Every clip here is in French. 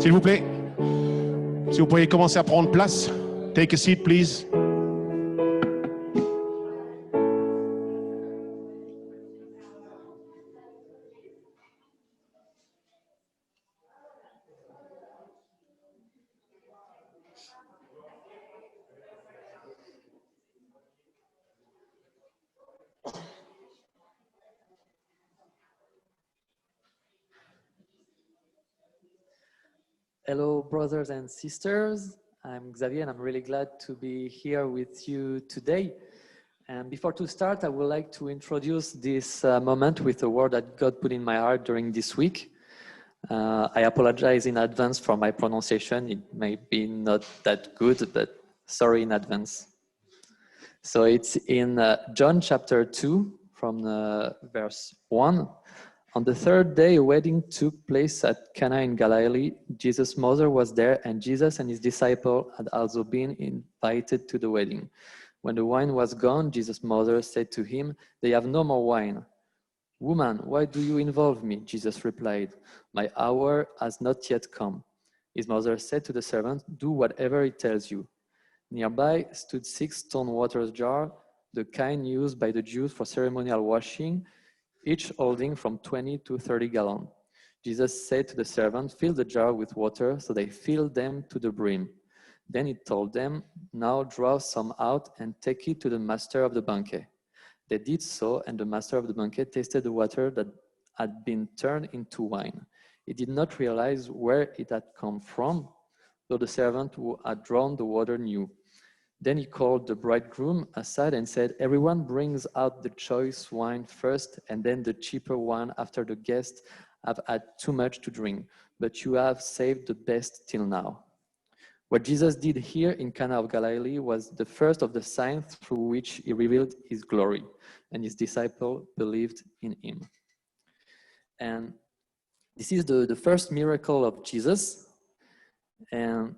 S'il vous plaît, si vous pourriez commencer à prendre place. Take a seat, please. Hello, brothers and sisters. I'm Xavier, and I'm really glad to be here with you today. And before to start, I would like to introduce this moment with a word that God put in my heart during this week. I apologize in advance for my pronunciation. It may be not that good, but sorry in advance. So it's in John chapter 2, from verse 1. On the third day, a wedding took place at Cana in Galilee. Jesus' mother was there, and Jesus and his disciple had also been invited to the wedding. When the wine was gone, Jesus' mother said to him, "They have no more wine." "Woman, why do you involve me?" Jesus replied, "My hour has not yet come." His mother said to the servant, "Do whatever he tells you." Nearby stood 6 stone water jars, the kind used by the Jews for ceremonial washing, each holding from 20 to 30 gallons. Jesus said to the servant, "Fill the jar with water," so they filled them to the brim. Then he told them, "Now draw some out and take it to the master of the banquet." They did so, and the master of the banquet tasted the water that had been turned into wine. He did not realize where it had come from, though the servant who had drawn the water knew. Then he called the bridegroom aside and said, "Everyone brings out the choice wine first, and then the cheaper one after the guests have had too much to drink. But you have saved the best till now." What Jesus did here in Cana of Galilee was the first of the signs through which he revealed his glory, and his disciples believed in him. And this is the first miracle of Jesus. And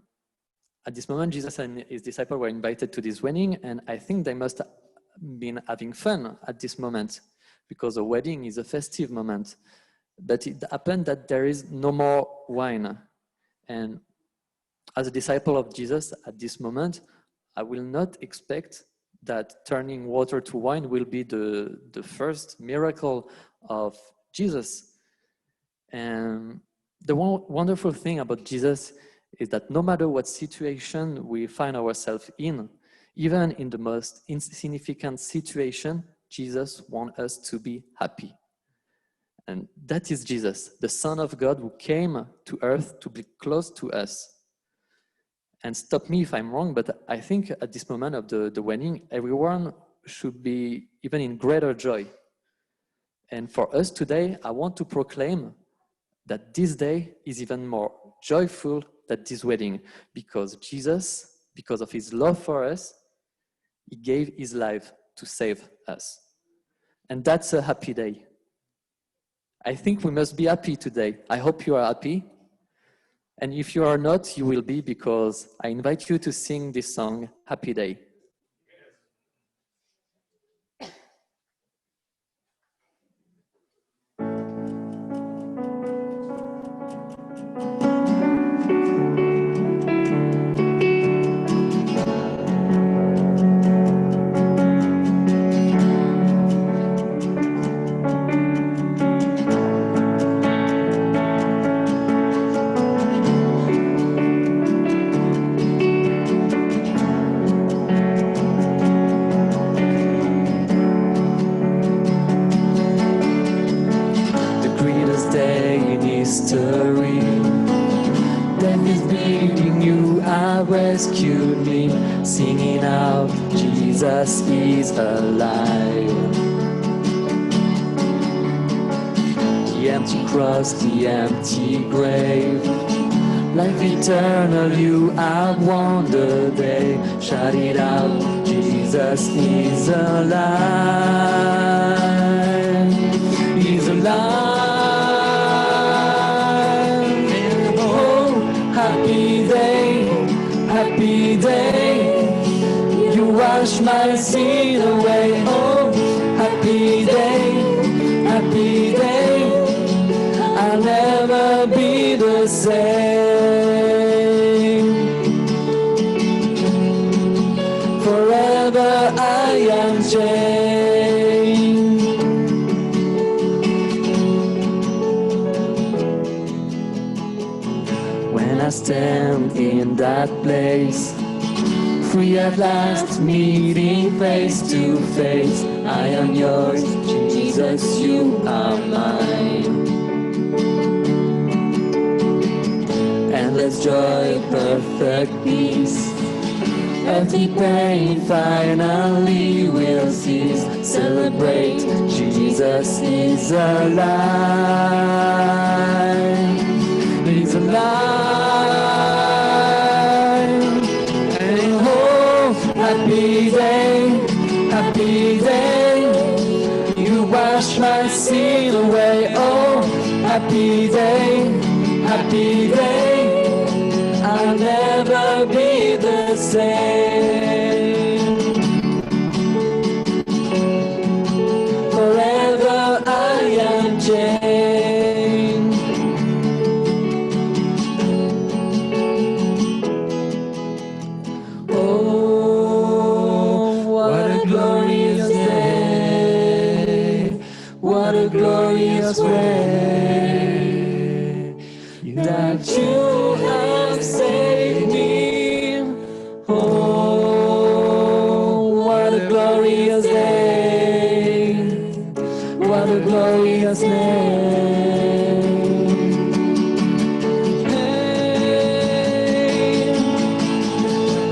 at this moment, Jesus and his disciples were invited to this wedding, and I think they must have been having fun at this moment, because a wedding is a festive moment. But it happened that there is no more wine. And as a disciple of Jesus at this moment, I will not expect that turning water to wine will be the first miracle of Jesus. And the wonderful thing about Jesus is that no matter what situation we find ourselves in, even in the most insignificant situation, Jesus wants us to be happy. And that is Jesus, the Son of God who came to earth to be close to us. And stop me if I'm wrong, but I think at this moment of the wedding, everyone should be even in greater joy. And for us today, I want to proclaim that this day is even more joyful than this wedding, because Jesus, because of his love for us, he gave his life to save us. And that's a happy day. I think we must be happy today. I hope you are happy. And if you are not, you will be, because I invite you to sing this song, Happy Day. Rescued me, singing out, Jesus is alive. The empty cross, the empty grave, life eternal, you have won the day. Shout it out, Jesus is alive. He's alive. Oh, happy day. Happy day, you wash my sin away. Oh, happy day, I'll never be the same. I stand in that place, free at last, meeting face to face. I am yours, Jesus, you are mine. Endless joy, perfect peace, earthly pain finally will cease. Celebrate, Jesus is alive. He's alive. And oh, happy day, happy day. You wash my sin away. Oh, happy day, happy day. I'll never be the same. Forever I am changed. Oh, what a glorious day. What a glorious way that you have saved me. Oh, what a glorious day. What a glorious name. Hey.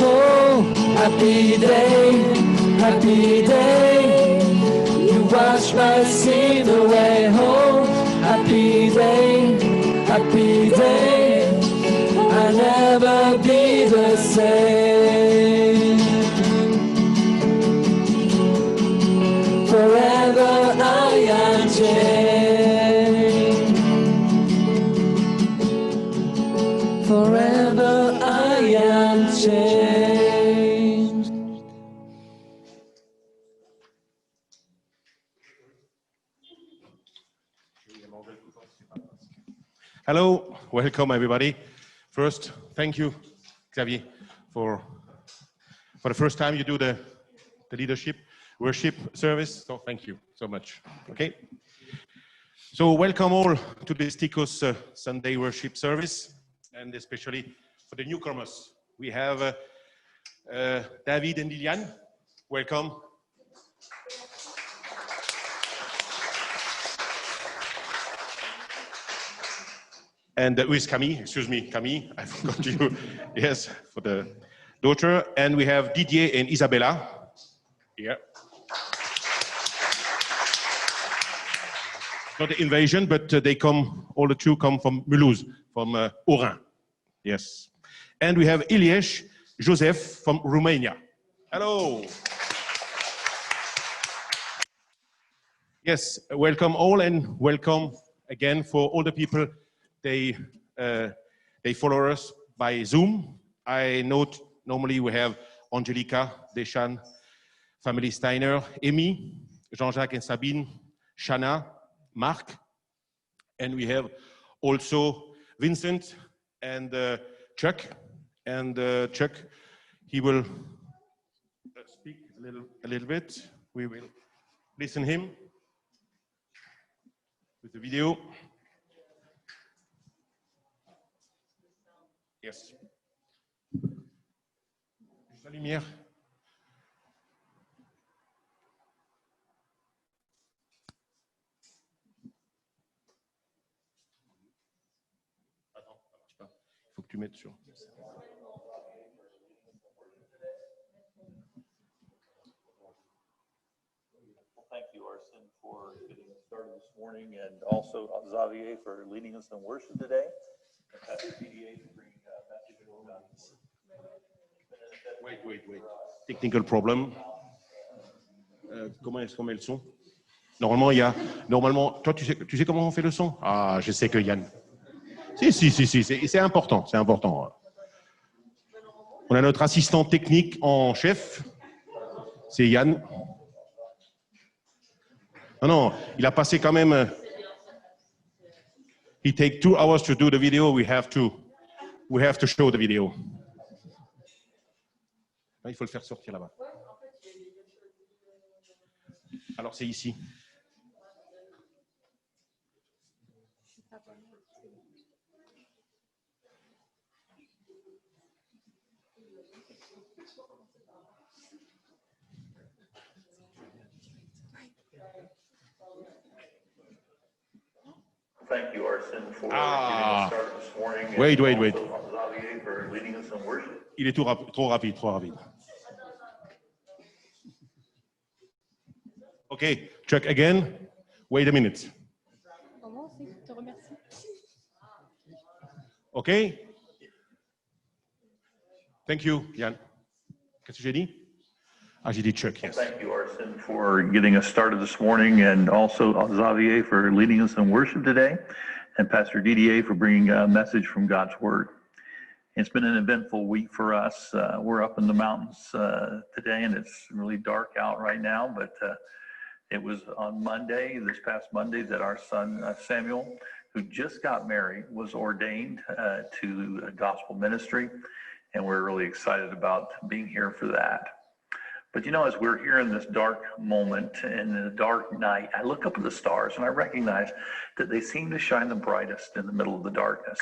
Oh, happy day, happy day. You wash my sin away. Oh, happy day, happy day. I'll never be the same. Forever I am changed. Forever I am changed. Hello, welcome everybody. First, thank you, Xavier, for the first time you do the leadership worship service. So thank you so much. Okay. So welcome all to this Ticos Sunday worship service, and especially for the newcomers. We have David and Liliane. Welcome. And with Camille, excuse me, Camille, I forgot you. Yes, for the daughter. And we have Didier and Isabella here. Not an invasion, but they come, all the two come from Mulhouse, from Oran. Yes. And we have Iliesh Joseph from Romania. Hello. Yes, welcome all, and welcome again for all the people. They follow us by Zoom. I note normally we have Angelica, Deshan, family Steiner, Amy, Jean-Jacques and Sabine, Shana, Mark, and we have also Vincent and Chuck. And Chuck, he will speak a little bit. We will listen him with the video. Yes. La lumière. Attends, ça marche pas. Il faut que tu mettes sur. Thank you, Arsene, for getting us started this morning, and also Xavier for leading us in worship today. And Pastor PDA for bringing message to our audience. Wait. Technical problem. Comment est-ce qu'on met le son? Normalement, il y a. Normalement, toi, tu sais comment on fait le son? Ah, je sais que Yann. Si, c'est important, c'est important. On a notre assistant technique en chef, c'est Yann. Non, il a passé quand même. He take 2 hours to do the video. We have to show the video. Il faut le faire sortir là-bas. Alors c'est ici. Thank you, Arsene, for Ah. getting us started this morning. Wait. And also Xavier for leading us in worship. Il est trop rapide. Okay, check again. Wait a minute. Okay. Thank you, Yann. Qu'est-ce que j'ai dit? Ah, j'ai dit check, yes. Thank you, Arsene, for getting us started this morning, and also Xavier for leading us in worship today, and Pastor Didier for bringing a message from God's Word. It's been an eventful week for us. We're up in the mountains today, and it's really dark out right now, but it was on Monday, this past Monday, that our son Samuel, who just got married, was ordained to a gospel ministry, and we're really excited about being here for that. But you know, as we're here in this dark moment and in the dark night, I look up at the stars and I recognize that they seem to shine the brightest in the middle of the darkness.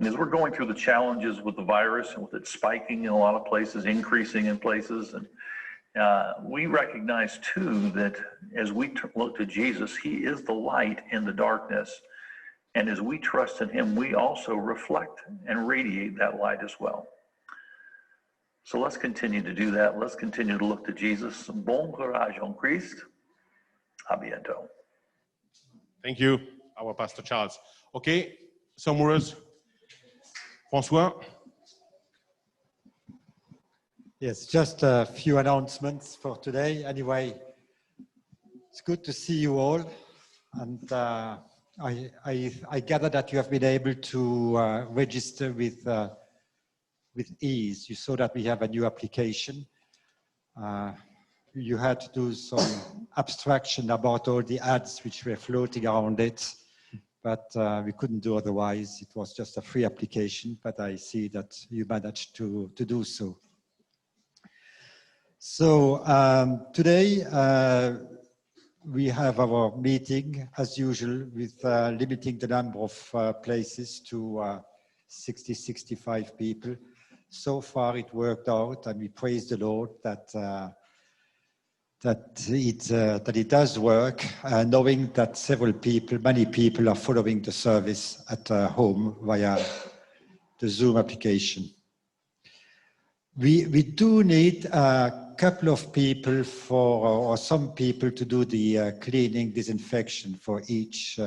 And as we're going through the challenges with the virus and with it spiking in a lot of places, increasing in places, and we recognize too that as we look to Jesus, he is the light in the darkness. And as we trust in him, we also reflect and radiate that light as well. So let's continue to do that. Let's continue to look to Jesus. Bon courage en Christ. A bientôt. Thank you, our Pastor Charles. Okay, some words. François? Yes, just a few announcements for today. Anyway, it's good to see you all. And I gather that you have been able to register with ease. You saw that we have a new application. You had to do some abstraction about all the ads which were floating around it, but we couldn't do otherwise. It was just a free application, but I see that you managed to do so. So today we have our meeting as usual with limiting the number of places to 60-65 people. So far it worked out, and we praise the Lord that it does work, knowing that many people are following the service at home via the Zoom application. We do need a couple of people or some people to do the cleaning, disinfection for each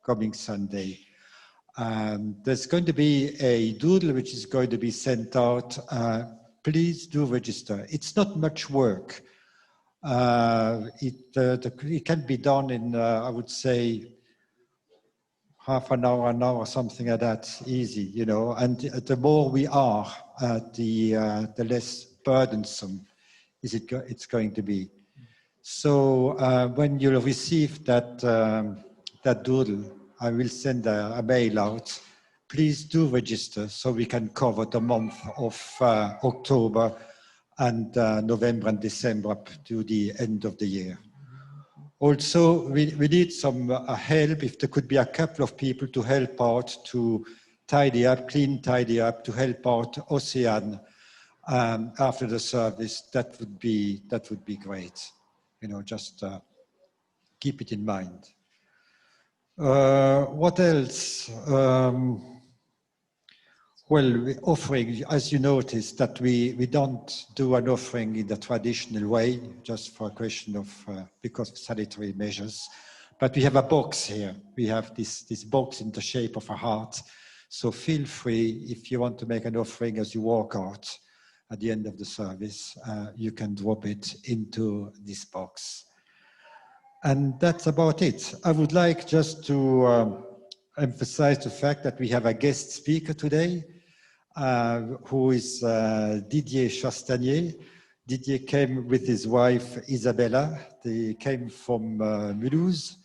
coming Sunday. There's going to be a doodle which is going to be sent out. Please do register. It's not much work. It can be done in, I would say, half an hour, something like that, easy, you know. And the more we are, the less burdensome it's going to be. So when you'll receive that doodle, I will send a mail out. Please do register so we can cover the month of October and November and December up to the end of the year. Also, we need some help. If there could be a couple of people to help out to tidy up, tidy up, to help out Ocean after the service, that would be great. You know, just keep it in mind. What else? Well, offering, as you noticed, that we don't do an offering in the traditional way, just for a question of, because of sanitary measures. But we have a box here. We have this box in the shape of a heart. So feel free, if you want to make an offering as you walk out at the end of the service, you can drop it into this box. And that's about it. I would like just to emphasize the fact that we have a guest speaker today, who is Didier Chastanier. Didier came with his wife, Isabella. They came from Mulhouse.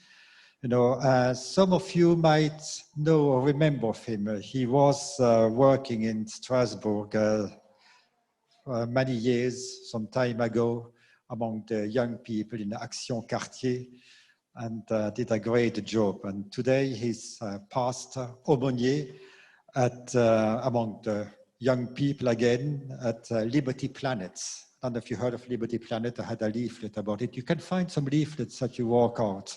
You know, some of you might know or remember of him. He was working in Strasbourg many years, some time ago, among the young people in Action Quartier, and did a great job. And today he's pastor, aumônier, among the young people again at Liberty Planet. I don't know if you heard of Liberty Planet. I had a leaflet about it. You can find some leaflets that you walk out.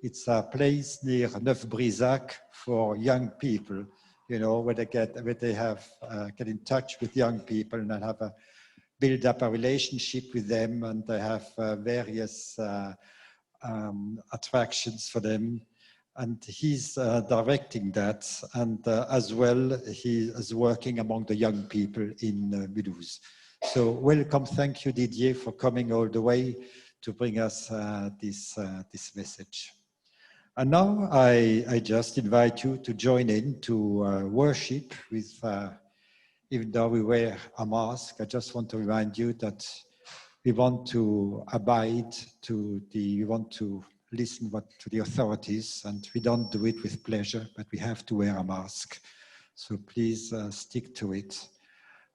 It's a place near Neuf-Brisac for young people, you know, where they get in touch with young people and have build up a relationship with them, and they have various attractions for them. And he's directing that, and as well, he is working among the young people in Mulhouse. So welcome, thank you, Didier, for coming all the way to bring us this message. And now I just invite you to join in to worship with, even though we wear a mask, I just want to remind you that we want to abide we want to listen to the authorities, and we don't do it with pleasure, but we have to wear a mask. So please stick to it.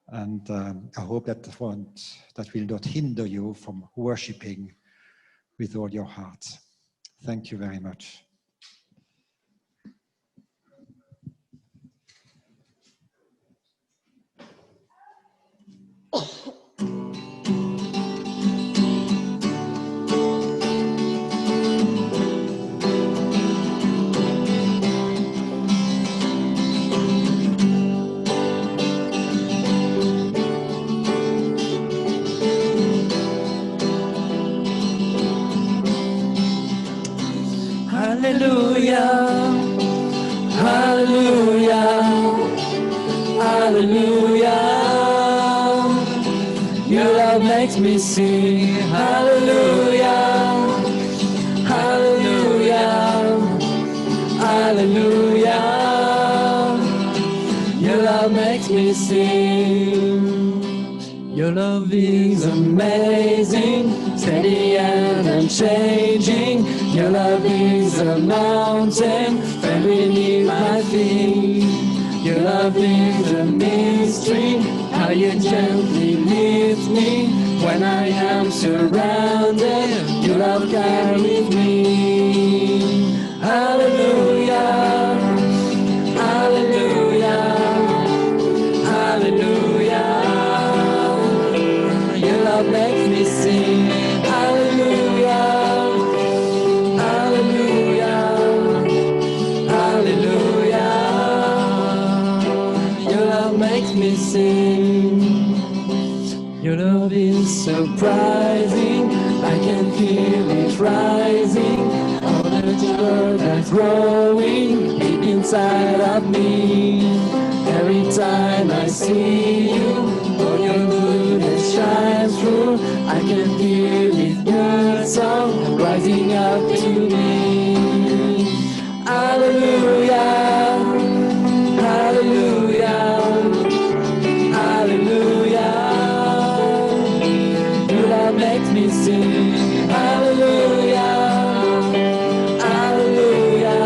And I hope that will not hinder you from worshiping with all your heart. Thank you very much. Hallelujah, hallelujah, hallelujah. Your love makes me sing. Hallelujah, hallelujah, hallelujah. Your love makes me sing. Your love is amazing, steady and unchanging. Your love is a mountain, firm beneath my feet. Your love is a mystery, how you gently lift me. When I am surrounded, your love carries me. Hallelujah, hallelujah, hallelujah. Your love makes me sing. Hallelujah, hallelujah, hallelujah. Your love makes me sing. Your love is surprising, I can feel it rising. All the joy that's growing deep inside of me. Every time I see you, all your goodness shines through. I can feel this good song rising up to me. Hallelujah, hallelujah, hallelujah. Your love makes me sing. Hallelujah, hallelujah,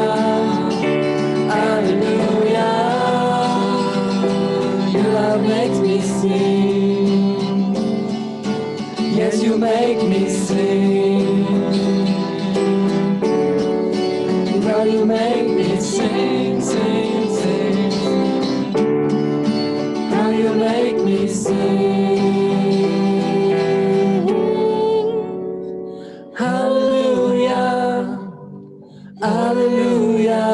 hallelujah. Your love makes me sing. Yes, you make me sing. God, you make me sing, sing, sing. How you make me sing. Hallelujah, hallelujah,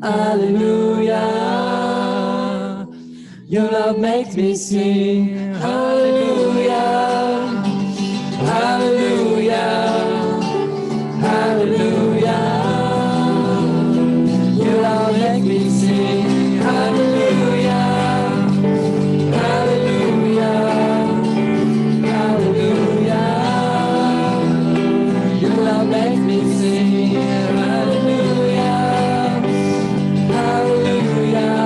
hallelujah. Your love makes me sing. Hallelujah, hallelujah, hallelujah. Your love makes me sing. Hallelujah, hallelujah, hallelujah. Your love makes me sing. Hallelujah, hallelujah,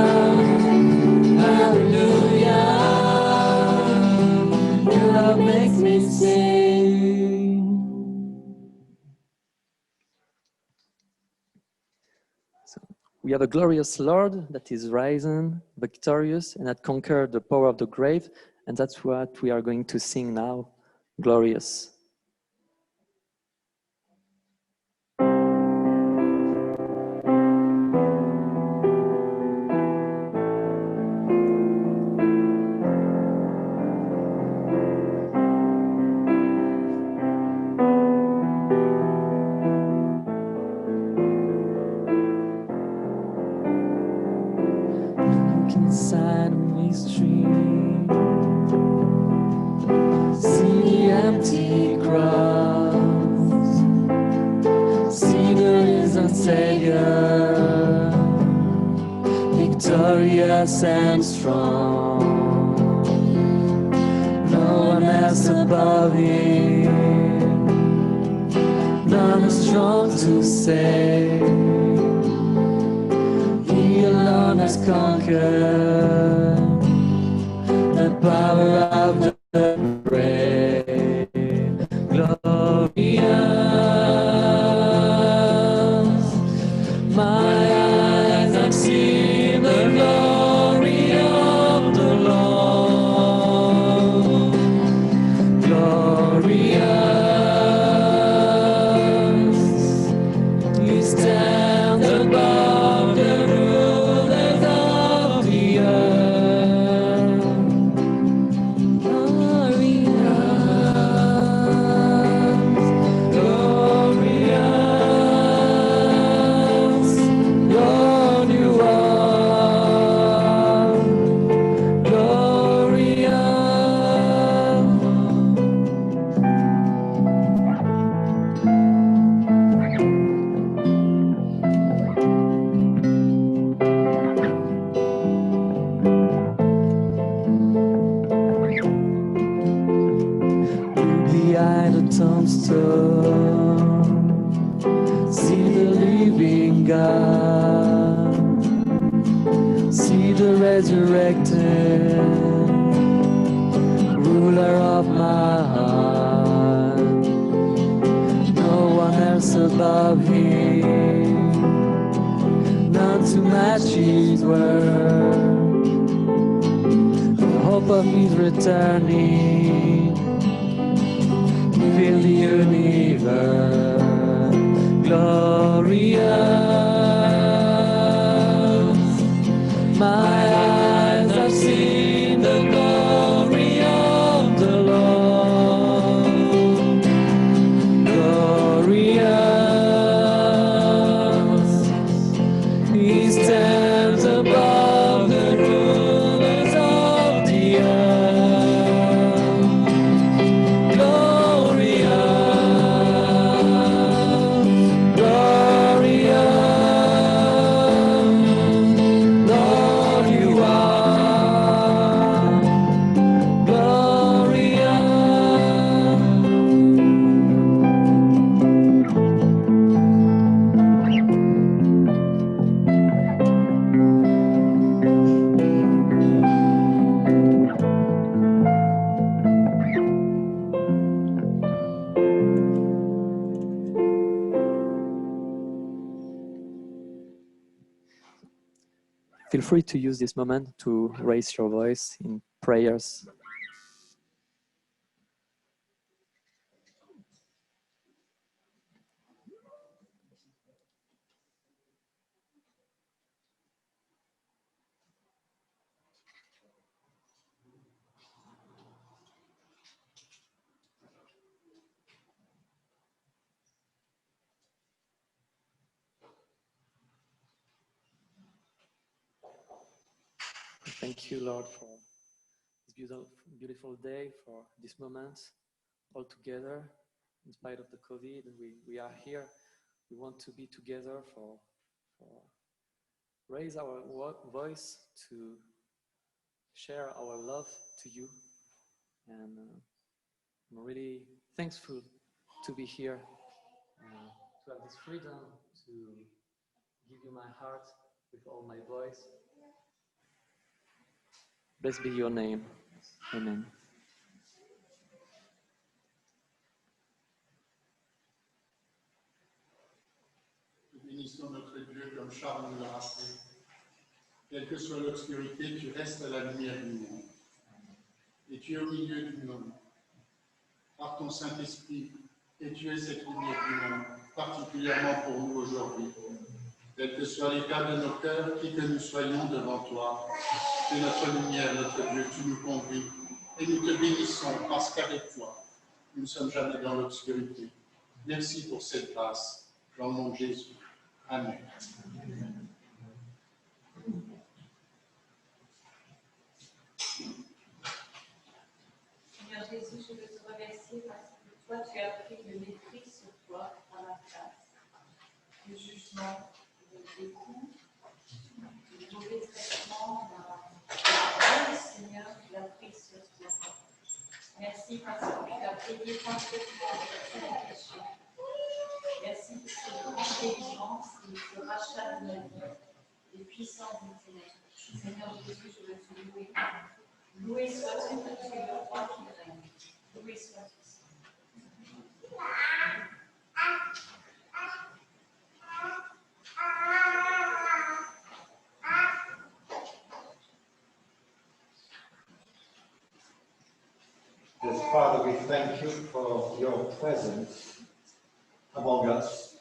hallelujah. Your love makes me sing. We have a glorious Lord that is risen, victorious, and that conquered the power of the grave. And that's what we are going to sing now, glorious. inside a mystery. See the empty cross, see the risen Savior, victorious and strong. No one else above Him, none is strong to save. He alone has conquered the power of the grave. Glorious, my eyes have seen the glory of the Lord. Glorious, He stands above the rulers of the earth. Glorious, Lord, you are glorious. Behind the tombstone, see the living God, see the resurrected ruler of my heart. No one else above Him, none to match His word. The hope of His returning, fill the universe. Glorious, my eyes have seen the glory of the Lord. Glorious, He stands above the rulers of the earth. Glorious, glorious, Lord, you are glorious. Feel free to use this moment to raise your voice in prayers. Thank you, Lord, for this beautiful day, for this moment all together. In spite of the COVID, we are here. We want to be together for raise our voice to share our love to you. And I'm really thankful to be here, to have this freedom to give you my heart with all my voice. Blessed be your name. Amen. Bénissons notre Dieu comme Charles nous l'a rappelé. Quelle que soit l'obscurité, tu restes à la lumière du monde. Et tu es au milieu du monde. Par ton Saint-Esprit, et tu es cette lumière du monde, particulièrement pour nous aujourd'hui. Quel que soit l'état de nos cœurs, qui que nous soyons devant toi, tu es notre lumière, notre Dieu, tu nous conduis. Et nous te bénissons parce qu'avec toi, nous ne sommes jamais dans l'obscurité. Merci pour cette grâce. Dans le nom de Jésus. Amen. Toi, tu as pris le mépris sur toi à ma place, le jugement, les coups, le mauvais traitement, le Seigneur, tu l'as pris sur toi. Merci parce que tu as payé parfaitement tous les péchés. Merci pour cette grande délivrance et ce rachat de ma vie, les puissances de tes lèvres. Seigneur Jésus, je veux te louer. Loué sois-tu que tu es le roi qui règne. Loué sois-tu. Yes, Father, we thank you for your presence among us.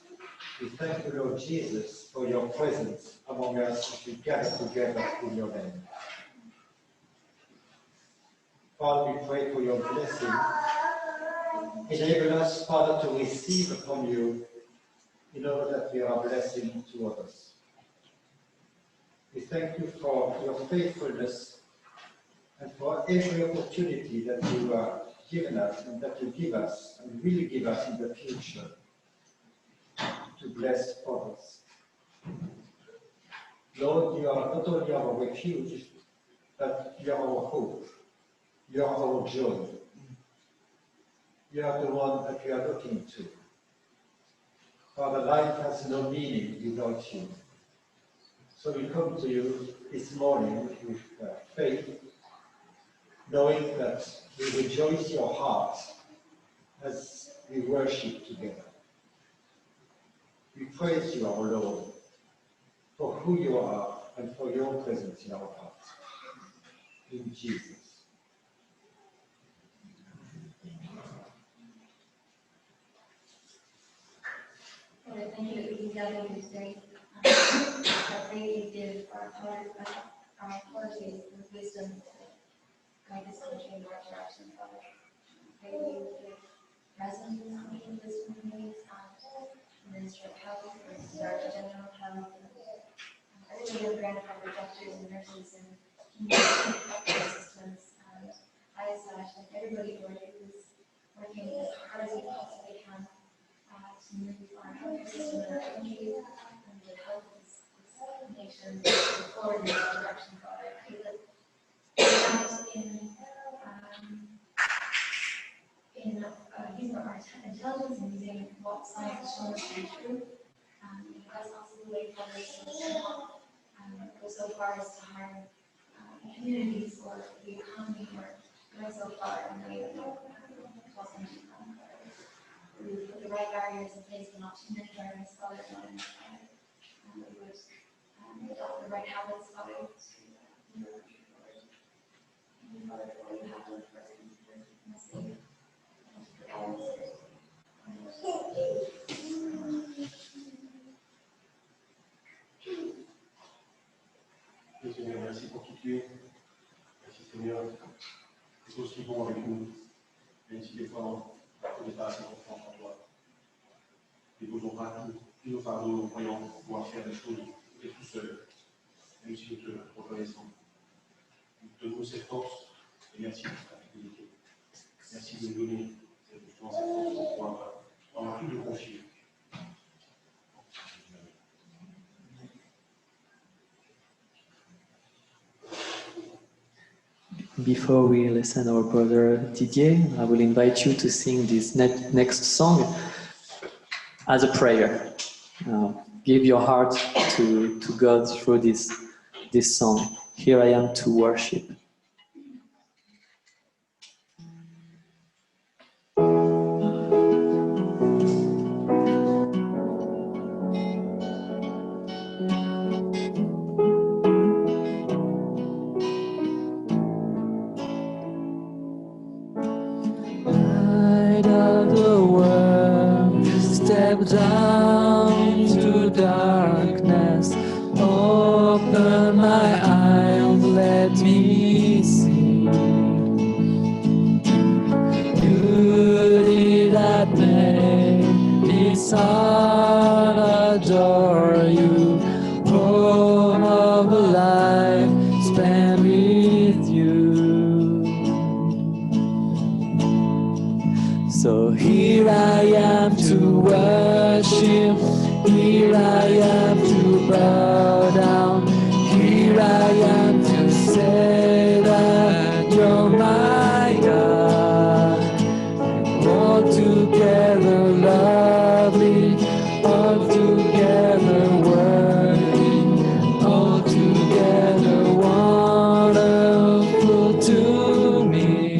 We thank you, Lord Jesus, for your presence among us as we gather together in your name. Father, we pray for your blessing. Enable us, Father, to receive from you in order that we are a blessing to others. We thank you for your faithfulness and for every opportunity that you have given us and that you give us and will give us in the future to bless others. Lord, you are not only our refuge, but you are our hope. You are our joy. You are the one that we are looking to. Father, life has no meaning without you. So we come to you this morning with faith, knowing that we rejoice your heart as we worship together. We praise you, our Lord, for who you are and for your presence in our hearts. In Jesus. Lord, I thank you that we can gather here today. I pray you give our authorities the wisdom to guide this country in the right direction, Father. I pray you give residents wisdom needs and Minister of Health, Director General of Health, and everybody on the ground, our doctors and nurses and assistants and ISH and everybody who is working as hard as we possibly can to move our health system in our country and the health of this nation forward in this direction, Father. I pray that using our intelligence and using what science has shown us to be true, that's also the way Father is go so far as to harm communities or the economy or go so far in a way that wasn't we would put the right barriers in place, but not too many barriers, Father, and we would adopt the right habits, Father, to move our country forward. Thank you, Father, for what you have done for us in this city. Thank you for guidance. Seigneur, merci pour qui tu es. Merci Seigneur, c'est aussi bon avec nous, même si des fois on n'est pas assez confiance en toi. Nous ne posons pas tous nos fardeaux, nous croyons pouvoir faire des choses tout seuls, même si nous te reconnaissons. Nous te donnons cette force et merci pour ta fidélité. Merci de nous donner cette force pour pouvoir avoir plus de confiance. Before we listen our brother Didier, I will invite you to sing this next song as a prayer. Give your heart to God through this song. Here I am to worship. Down to darkness, open my eyes, let me see beauty that made this heart adore you, all of a life spent with you. So here worship. Here I am to bow down. Here I am to say that you're my God. All together lovely, all together worthy, all together wonderful to me.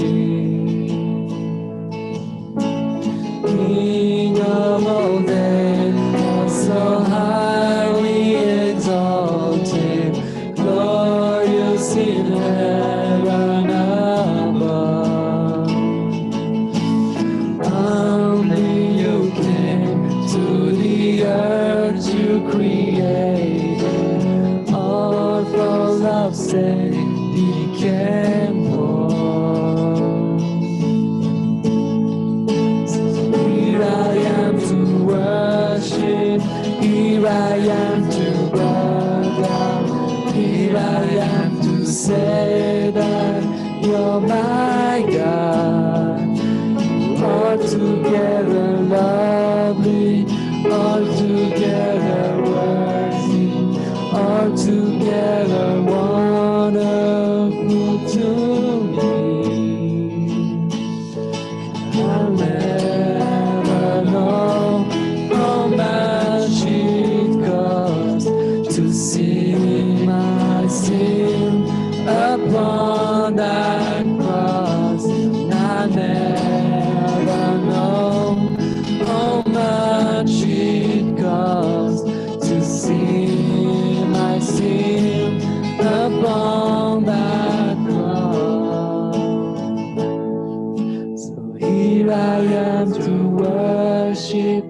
King of all days, so highly exalted, glorious in heaven above. Only you came to the earth you created, all for love's sake became born. Here I am to worship, here I am to bow down, here I am to say that you're my God. All together lovely, all together worthy, all together wonderful to me. I'll never know how much it costs to see my sin upon that cross. I never know how much it costs to see my sin upon that cross. So here I am to worship,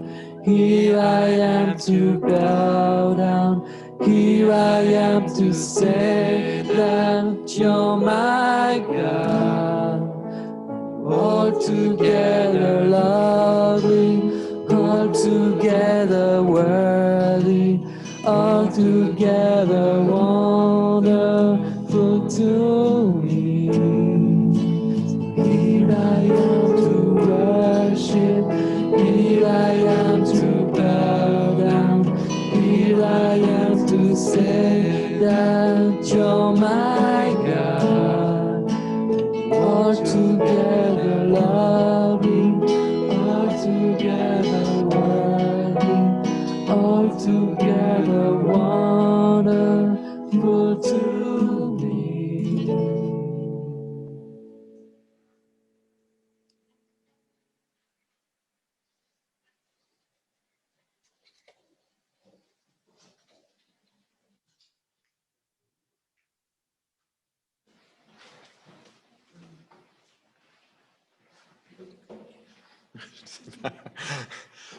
here I am to bow down, here I am to say that you're my God. All together lovely, all together worthy, all together wonderful to me. Here I am to worship, here I am to bow down, here I am to say that you're my God. All together lovely, all together worthy, all together wonderful to me.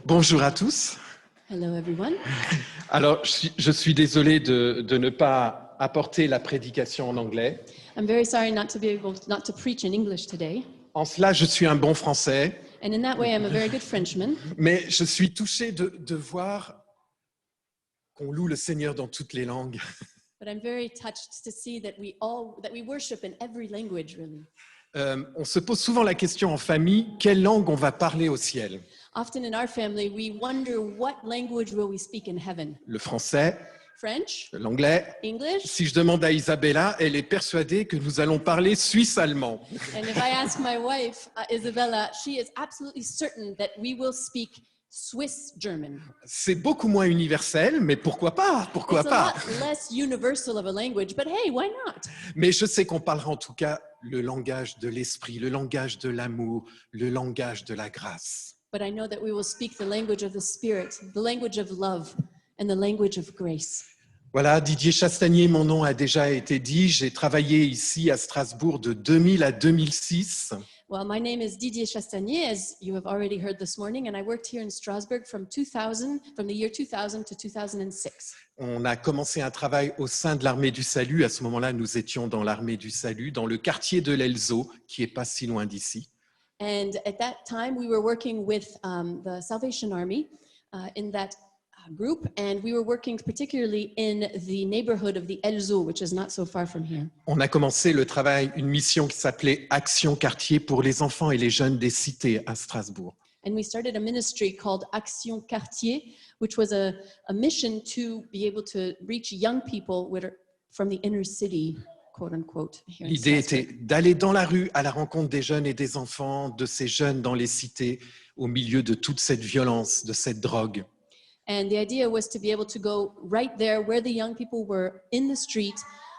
Bonjour à tous. Hello, everyone. Alors, je suis désolé de ne pas apporter la prédication en anglais. I'm very sorry not to preach in English today. En cela, je suis un bon français, And in that way, I'm a very good Frenchman. mais je suis touché de voir qu'on loue le Seigneur dans toutes les langues. But I'm very touched to see that we worship in every language, really. On se pose souvent la question en famille, quelle langue on va parler au ciel? Often in our family, we wonder what language will we speak in heaven? Le français, French? l'anglais. English? Si je demande à Isabella, elle est persuadée que nous allons parler suisse-allemand. And if I ask my wife, Isabella, she is absolutely certain that we will speak Swiss German. C'est beaucoup moins universel, mais pourquoi pas? Pourquoi It's a pas? lot less universal of a language, but hey, why not? Mais je sais qu'on parlera en tout cas le langage de l'esprit, le langage de l'amour, le langage de la grâce. But I know that we will speak the language of the Spirit, the language of love, and the language of grace. Voilà, Didier Chastanier, mon nom a déjà été dit. J'ai travaillé ici à Strasbourg de 2000 à 2006. Well, my name is Didier Chastanier, as you have already heard this morning, and I worked here in Strasbourg from the year 2000 to 2006. On a commencé un travail au sein de l'Armée du Salut. À ce moment-là, nous étions dans l'Armée du Salut, dans le quartier de l'Elzo, qui n'est pas si loin d'ici. And at that time, we were working with the Salvation Army in that group, and we were working particularly in the neighborhood of the Elzo, which is not so far from here. On a commencé le travail, une mission qui s'appelait Action Quartier pour les enfants et les jeunes des cités à Strasbourg. And we started a ministry called Action Quartier, which was a mission to be able to reach young people from the inner city, quote unquote. Here in L'idée Strasbourg. était d'aller dans la rue à la rencontre des jeunes et des enfants, de ces jeunes dans les cités, au milieu de toute cette violence, de cette drogue. And the idea was to be able to go right there where the young people were in the street,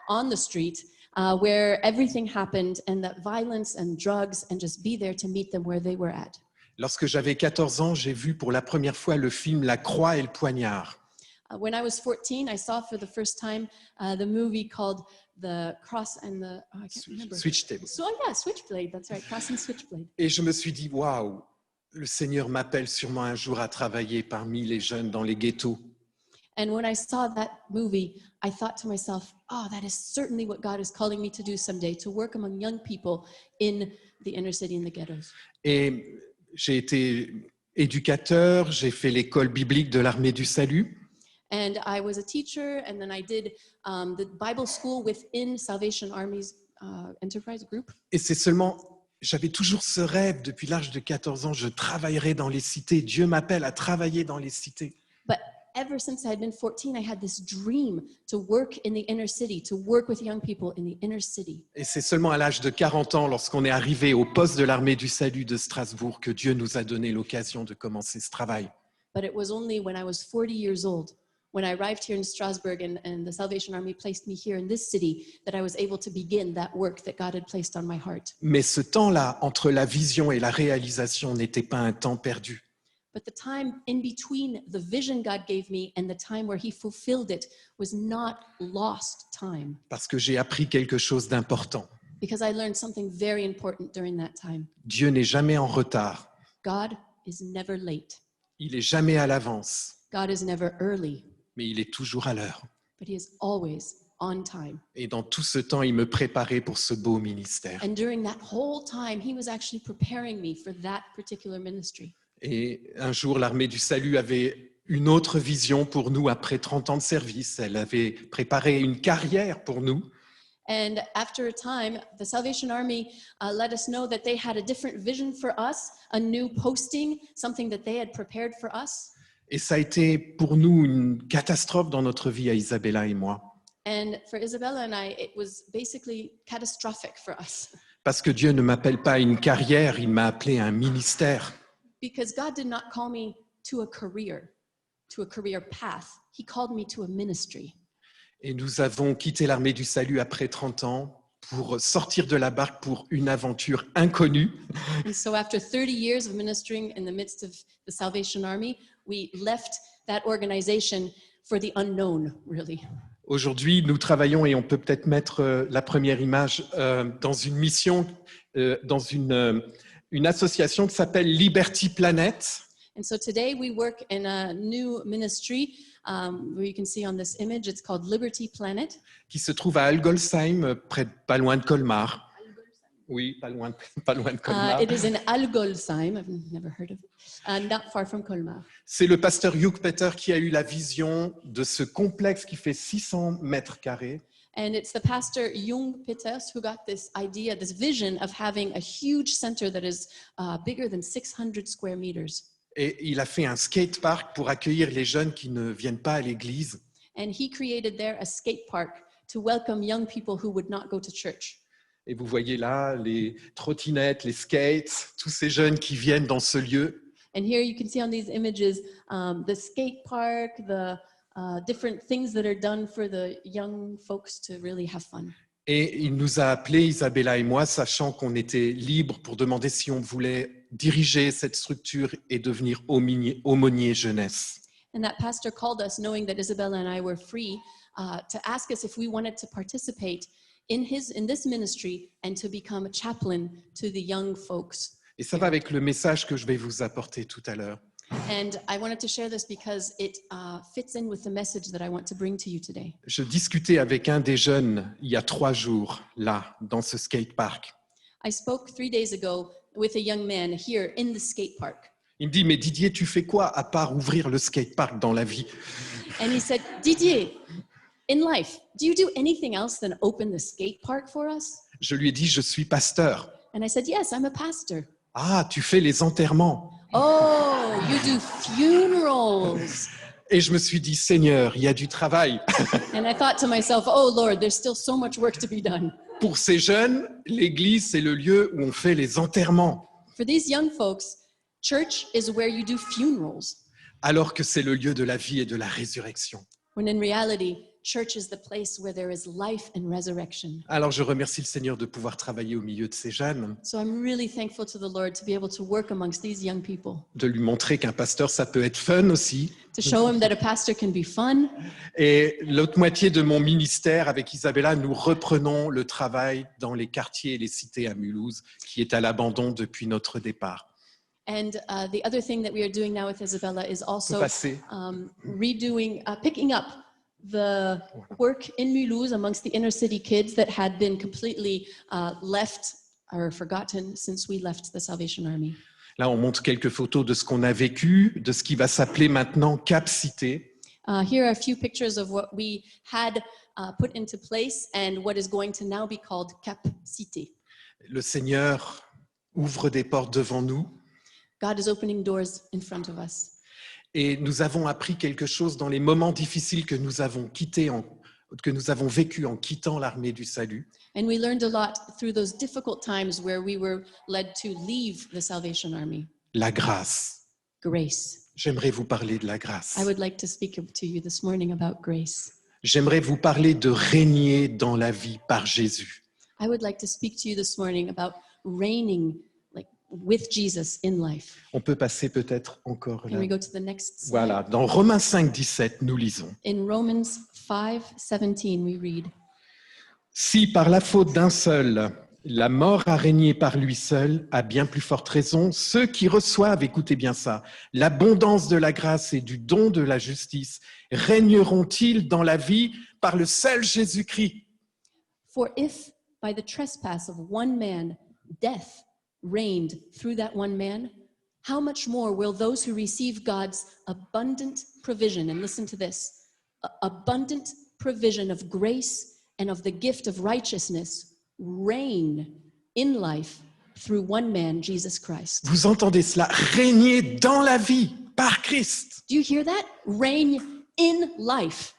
on the street, where everything happened, and that violence and drugs, and just be there to meet them where they were at. Lorsque j'avais 14 ans, j'ai vu pour la première fois le film La Croix et le Poignard. When I was 14, I saw for the first time the movie called The Cross and the, I can't remember. Switchtable. So yeah, Switchblade, that's right, Cross and Switchblade. Et je me suis dit, waouh, le Seigneur m'appelle sûrement un jour à travailler parmi les jeunes dans les ghettos. And when I saw that movie, I thought to myself, oh, that is certainly what God is calling me to do someday, to work among young people in the inner city, in the ghettos. Et j'ai été éducateur, j'ai fait l'école biblique de l'Armée du Salut. And I was a teacher, and then I did the Bible school within Salvation Army's enterprise group. Et c'est seulement, j'avais toujours ce rêve depuis l'âge de 14 ans, je travaillerai dans les cités. Dieu m'appelle à travailler dans les cités. But ever since I had been 14, I had this dream to work in the inner city, to work with young people in the inner city. Et c'est seulement à l'âge de 40 ans, lorsqu'on est arrivé au poste de l'Armée du Salut de Strasbourg, que Dieu nous a donné l'occasion de commencer ce travail. But it was only when I was 40 years old, when I arrived here in Strasbourg and the Salvation Army placed me here in this city, that I was able to begin that work that God had placed on my heart. Mais ce temps-là, entre la vision et la réalisation, n'était pas un temps perdu. But the time in between the vision God gave me and the time where He fulfilled it was not lost time, Parce que j'ai appris quelque chose d'important. because I learned something very important during that time. Dieu n'est jamais en retard. God is never late. Il est jamais à l'avance, God is never early, mais il est toujours à l'heure. but He is always on time. Et dans tout ce temps, il me préparait pour ce beau ministère. And during that whole time, He was actually preparing me for that particular ministry. Et un jour, l'Armée du Salut avait une autre vision pour nous après 30 ans de service. Elle avait préparé une carrière pour nous. And after a time, the Salvation Army let us know that they had a different vision for us, a new posting, something that they had prepared for us. Et ça a été pour nous une catastrophe dans notre vie, à Isabella et moi. And for Isabella and I, it was basically catastrophic for us, Parce que Dieu ne m'appelle pas à une carrière, il m'a appelé à un ministère. because God did not call me to a career path. He called me to a ministry. Et nous avons quitté l'Armée du Salut après 30 ans pour sortir de la barque pour une aventure inconnue. And so after 30 years of ministering in the midst of the Salvation Army, we left that organization for the unknown, really. Aujourd'hui, nous travaillons, et on peut peut-être mettre la première image, dans une mission, dans une association qui s'appelle Liberty Planet. And so today we work in a new ministry where you can see on this image, it's called Liberty Planet. Qui se trouve à Algolsheim, pas loin de Colmar. Oui, pas loin de Colmar. It is in Algolsheim, I've never heard of it, not far from Colmar. C'est le pasteur Hugh Peter qui a eu la vision de ce complexe qui fait 600 mètres carrés. And it's the pastor Jung Peters who got this idea, this vision of having a huge center that is bigger than 600 square meters. Et il a fait un skate park pour accueillir les jeunes qui ne viennent pas à l'église. And he created there a skate park to welcome young people who would not go to church. Et vous voyez là les trottinettes, les skates, tous ces jeunes qui viennent dans ce lieu. And here you can see on these images the skate park, the different things that are done for the young folks to really have fun. Et il nous a appelés, Isabella et moi, sachant qu'on était libres pour demander si on voulait diriger cette structure et devenir aumônier jeunesse. And that pastor called us knowing that Isabella and I were free to ask us if we wanted to participate in this ministry and to become a chaplain to the young folks. Et ça va avec le message que je vais vous apporter tout à l'heure. And I wanted to share this because it fits in with the message that I want to bring to you today. Je discutais avec un des jeunes il y a 3 jours, là, dans ce skatepark. I spoke 3 days ago with a young man here in the skate park. Il me dit, mais Didier, tu fais quoi à part ouvrir le skatepark dans la vie? And he said, Didier, in life, do you do anything else than open the skate park for us? Je lui ai dit, je suis pasteur. And I said, yes, I'm a pastor. Ah, tu fais les enterrements. Oh, you do funerals. Et je me suis dit, Seigneur, il y a du travail. And I thought to myself, oh Lord, there's still so much work to be done. Pour ces jeunes, l'église, c'est le lieu où on fait les enterrements, For these young folks, church is where you do funerals, alors que c'est le lieu de la vie et de la résurrection. when in reality, church is the place where there is life and resurrection. Alors je remercie le Seigneur de pouvoir travailler au milieu de ces jeunes, So I'm really thankful to the Lord to be able to work amongst these young people, de lui montrer qu'un pasteur, ça peut être fun aussi. to show him that a pastor can be fun. Et l'autre moitié de mon ministère, avec Isabella, nous reprenons le travail dans les quartiers et les cités à Mulhouse, qui est à l'abandon depuis notre départ. And the other thing that we are doing now with Isabella is On peut also passer. picking up the work in Mulhouse amongst the inner city kids that had been completely left or forgotten since we left the Salvation Army. Là, on montre quelques photos de ce qu'on a vécu, de ce qui va s'appeler maintenant Cap Cité. Here are a few pictures of what we had put into place and what is going to now be called Cap Cité. Le Seigneur ouvre des portes devant nous God is opening doors in front of us. et nous avons appris quelque chose dans les moments difficiles que nous avons vécus en quittant l'armée du salut. And we learned a lot through those difficult times where we were led to leave the Salvation Army. La grâce. Grace. J'aimerais vous parler de la grâce. I would like to speak to you this morning about grace. J'aimerais vous parler de régner dans la vie par Jésus. I would like to speak to you this morning about reigning with Jesus in life. On peut passer peut-être encore Can we là. go to the next slide? Voilà, dans Romains 5, 17, nous lisons. In Romans 5:17, we read, Si par la faute d'un seul, la mort a régné par lui seul, à bien plus forte raison, ceux qui reçoivent, écoutez bien ça, l'abondance de la grâce et du don de la justice, régneront-ils dans la vie par le seul Jésus-Christ? For if by the trespass of one man death reigned through that one man, how much more will those who receive God's abundant provision, and listen to this, abundant provision of grace and of the gift of righteousness, reign in life through one man, Jesus Christ. Vous entendez cela? Régner dans la vie par Christ. Do you hear that? Reign in life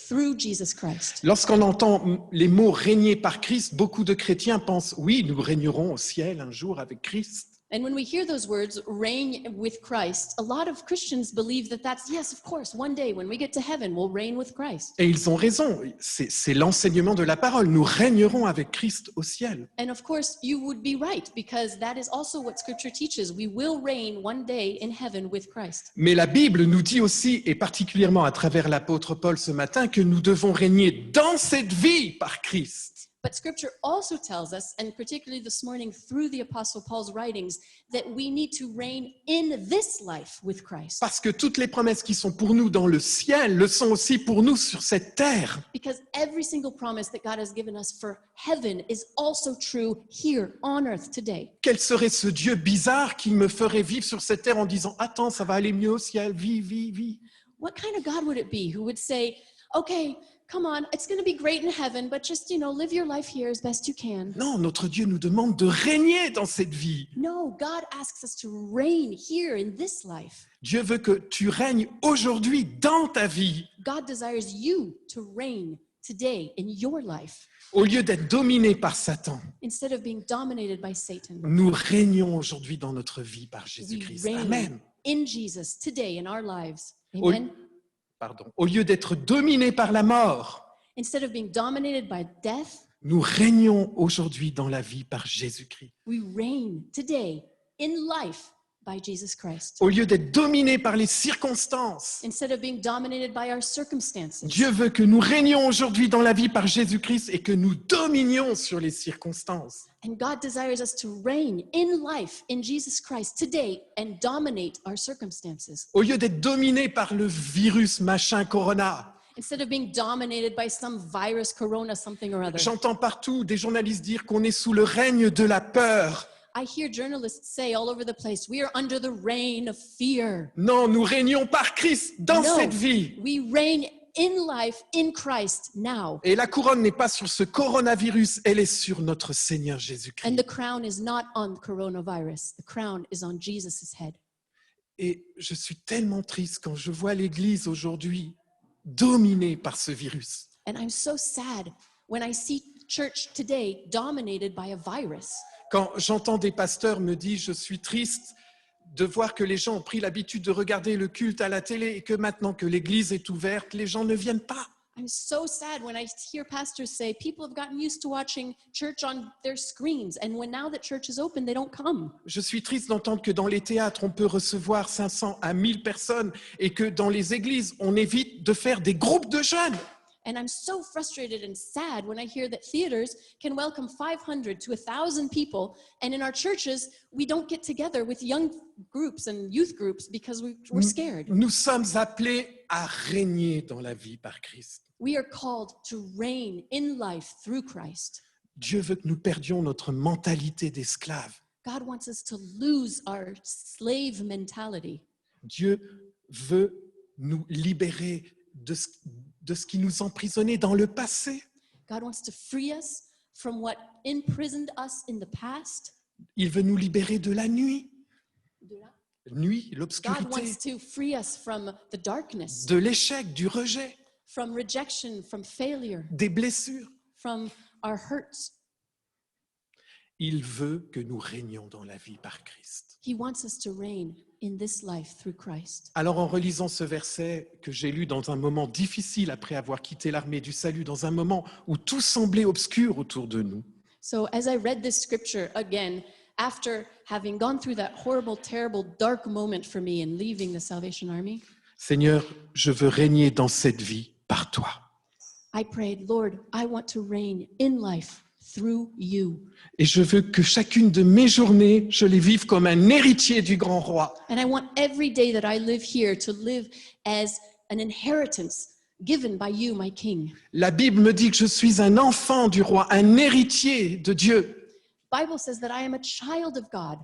through Jesus Christ. Lorsqu'on entend les mots régner par Christ, beaucoup de chrétiens pensent, oui, nous régnerons au ciel un jour avec Christ. And when we hear those words, reign with Christ, a lot of Christians believe that that's, yes, of course, one day when we get to heaven, we'll reign with Christ. Et ils ont raison, c'est l'enseignement de la parole. Nous régnerons avec Christ au ciel. And of course, you would be right, because that is also what Scripture teaches. We will reign one day in heaven with Christ. Mais la Bible nous dit aussi, et particulièrement à travers l'apôtre Paul ce matin, que nous devons régner dans cette vie par Christ. But Scripture also tells us, and particularly this morning through the Apostle Paul's writings, that we need to reign in this life with Christ. Parce que toutes les promesses qui sont pour nous dans le ciel le sont aussi pour nous sur cette terre. Because every single promise that God has given us for heaven is also true here on earth today. Quel serait ce Dieu bizarre qui me ferait vivre sur cette terre en disant « Attends, ça va aller mieux au ciel, vis, vis, vis ». What kind of God would it be who would say, okay, come on, it's going to be great in heaven, but just, live your life here as best you can. Non, notre Dieu nous demande de régner dans cette vie. No, God asks us to reign here in this life. Dieu veut que tu règnes aujourd'hui dans ta vie. God desires you to reign today in your life. Au lieu d'être dominé par Satan, Instead of being dominated by Satan, nous régnons aujourd'hui dans notre vie par we Jésus-Christ. reign Amen. in Jesus today in our lives. Au, Amen. au lieu d'être dominé par la mort, Instead of being dominated by death, nous régnons aujourd'hui dans la vie par Jésus-Christ. we reign today in life by Jesus Christ. Au lieu d'être dominé par les circonstances, Instead of being dominated by our circumstances, Dieu veut que nous régnions aujourd'hui dans la vie par Jésus-Christ et que nous dominions sur les circonstances. and God desires us to reign in life in Jesus Christ today and dominate our circumstances. Au lieu d'être dominé par le virus machin corona, Instead of being dominated by some virus, corona, something or other. j'entends partout des journalistes dire qu'on est sous le règne de la peur. I hear journalists say all over the place, we are under the reign of fear. Non, nous régnons par Christ dans No, cette vie. we reign in life in Christ now. Et la couronne n'est pas sur ce coronavirus, elle est sur notre Seigneur And Jésus-Christ. the crown is not on coronavirus. The crown is on Jesus' head. Et je suis tellement triste quand je vois l'Église aujourd'hui dominée par ce virus. And I'm so sad when I see church today dominated by a virus. Quand j'entends des pasteurs me dire « Je suis triste de voir que les gens ont pris l'habitude de regarder le culte à la télé et que maintenant que l'Église est ouverte, les gens ne viennent pas. » I'm so sad when I hear pastors say people have gotten used to watching church on their screens, and when now that church is open, they don't come. Je suis triste d'entendre que dans les théâtres, on peut recevoir 500 à 1000 personnes et que dans les églises, on évite de faire des groupes de jeunes. And I'm so frustrated and sad when I hear that theaters can welcome 500 to 1,000 people, and in our churches, we don't get together with young groups and youth groups because we're scared. Nous sommes appelés à régner dans la vie par Christ. We are called to reign in life through Christ. Dieu veut que nous perdions notre mentalité d'esclave. God wants us to lose our slave mentality. Dieu veut nous libérer de ce qui nous emprisonnait dans le passé. God wants to free us from what imprisoned us in the past. Il veut nous libérer de la nuit. Nuit, God l'obscurité, wants to free us from the darkness, de l'échec, du rejet, from rejection, from failure, des blessures. from our hurts. Il veut que nous régnions dans la vie par Christ. He wants us to reign in this life through Christ. Alors en relisant ce verset que j'ai lu dans un moment difficile après avoir quitté l'armée du salut, dans un moment où tout semblait obscur autour de nous, So as I read this scripture again, after having gone through that horrible, terrible, dark moment for me in leaving the Salvation Army, Seigneur, je veux régner dans cette vie par toi. I prayed, Lord, I want to reign in life through you. Et je veux que chacune de mes journées, je les vive comme un héritier du grand roi. And I want every day that I live here to live as an inheritance given by you, my King. La Bible me dit que je suis un enfant du roi, un héritier de Dieu, Bible says that I am a child of God.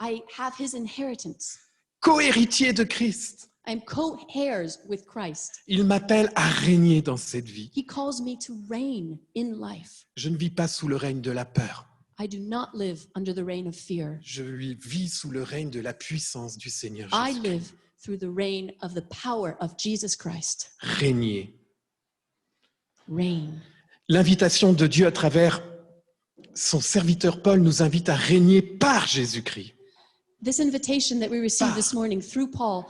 I have his inheritance. co-héritier de Christ. I'm co-heirs with Christ. Il m'appelle à régner dans cette vie. He calls me to reign in life. Je ne vis pas sous le règne de la peur. I do not live under the reign of fear. Je vis sous le règne de la puissance du Seigneur I Jésus. live through the reign of the power of Jesus Christ. Régner. Reign. L'invitation de Dieu à travers son serviteur Paul nous invite à régner par Jésus-Christ. This invitation that we received this morning through Paul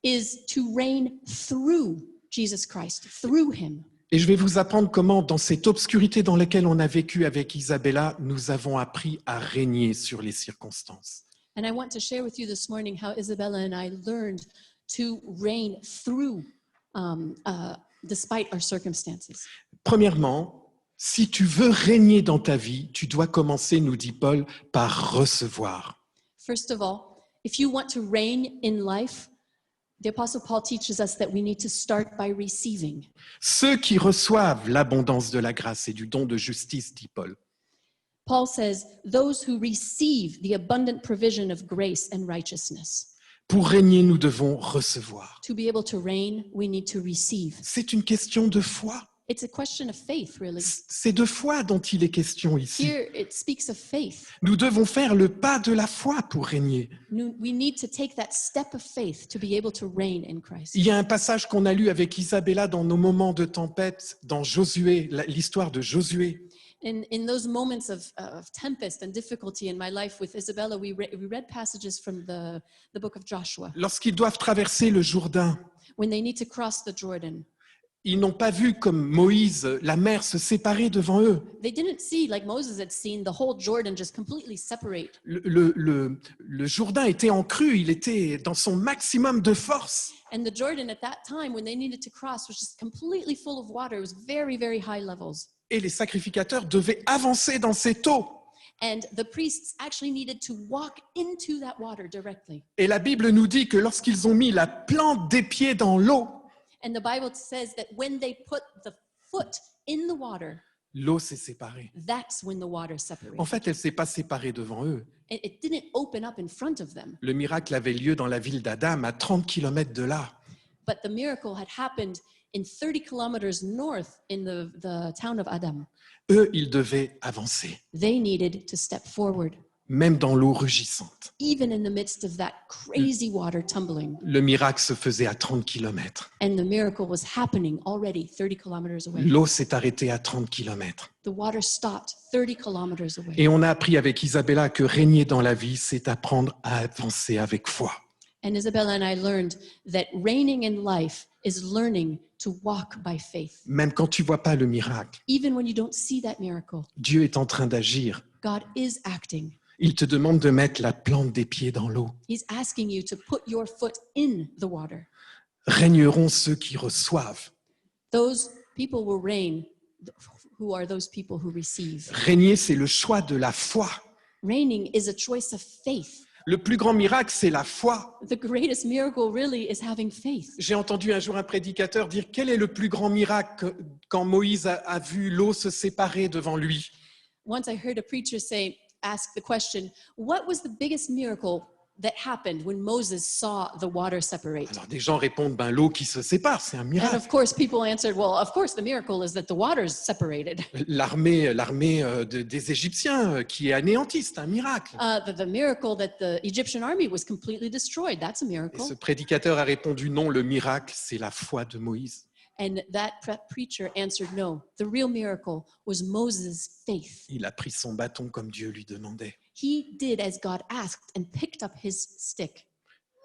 is to reign through Jesus Christ, through him. Et je vais vous apprendre comment, dans cette obscurité dans laquelle on a vécu avec Isabella, nous avons appris à régner sur les circonstances. And I want to share with you this morning how Isabella and I learned to reign through despite our circumstances. Premièrement, si tu veux régner dans ta vie, tu dois commencer, nous dit Paul, par recevoir. First of all, if you want to reign in life, the Apostle Paul teaches us that we need to start by receiving. Ceux qui reçoivent l'abondance de la grâce et du don de justice, dit Paul. Paul says, those who receive the abundant provision of grace and righteousness. Pour régner, nous devons recevoir. To be able to reign, we need to receive. C'est une question de foi. It's a question of faith, really. C'est de foi dont il est question ici. Here, it speaks of faith. Nous devons faire le pas de la foi pour régner. We need to take that step of faith to be able to reign in Christ. Il y a un passage qu'on a lu avec Isabella dans nos moments de tempête, dans Josué, l'histoire de Josué. In those moments of tempest and difficulty in my life with Isabella, we read passages from the book of Joshua. Lorsqu'ils doivent traverser le Jourdain, When they need to cross the Jordan, ils n'ont pas vu comme Moïse la mer se séparer devant eux. they didn't see, like Moses had seen, the whole Jordan just completely separate. Le Jourdain était en crue, il était dans son maximum de force. And the Jordan at that time, when they needed to cross, was just completely full of water. It was very, very high levels. Et les sacrificateurs devaient avancer dans cette eau. And the priests actually needed to walk into that water directly. Et la Bible nous dit que lorsqu'ils ont mis la plante des pieds dans l'eau, And the Bible says that when they put the foot in the water, l'eau s'est séparée. that's when the water separated. En fait, elle ne s'est pas séparée devant eux. It didn't open up in front of them, Le miracle avait lieu dans la ville d'Adam, à 30 km de là. but the miracle had happened in 30 kilometers north in the town of Adam. Eux, ils devaient avancer. They needed to step forward. même dans l'eau rugissante. even in the midst of that crazy water tumbling. Le miracle se faisait à 30 km. And the miracle was happening already 30 kilometers away. L'eau s'est arrêtée à 30 km. The water stopped 30 kilometers away. Et on a appris avec Isabella que régner dans la vie, c'est apprendre à avancer avec foi. And Isabella and I learned that reigning in life is learning to walk by faith. Même quand tu vois pas le miracle, Even when you don't see that miracle, Dieu est en train d'agir. God is acting. Il te demande de mettre la plante des pieds dans l'eau. He's asking you to put your foot in the water. Régneront ceux qui reçoivent. Those people will reign. Who are those people who receive? Régner, c'est le choix de la foi. Reigning is a choice of faith. Le plus grand miracle, c'est la foi. The greatest miracle really is having faith. J'ai entendu un jour un prédicateur dire quel est le plus grand miracle quand Moïse a vu l'eau se séparer devant lui. Once I heard a preacher ask the question, what was the biggest miracle that happened when Moses saw the water separate? Alors des gens répondent l'eau qui se sépare, c'est un And miracle. of course, people answered, well, of course, the miracle is that the waters separated. L'armée des Égyptiens qui est anéantie, c'est un miracle. The miracle that the Egyptian army was completely destroyed, that's a Et miracle. ce prédicateur a répondu non, le miracle, c'est la foi de Moïse. And that preacher answered, no, the real miracle was Moses' faith. Il a pris son bâton comme Dieu lui demandait. He did as God asked and picked up his stick.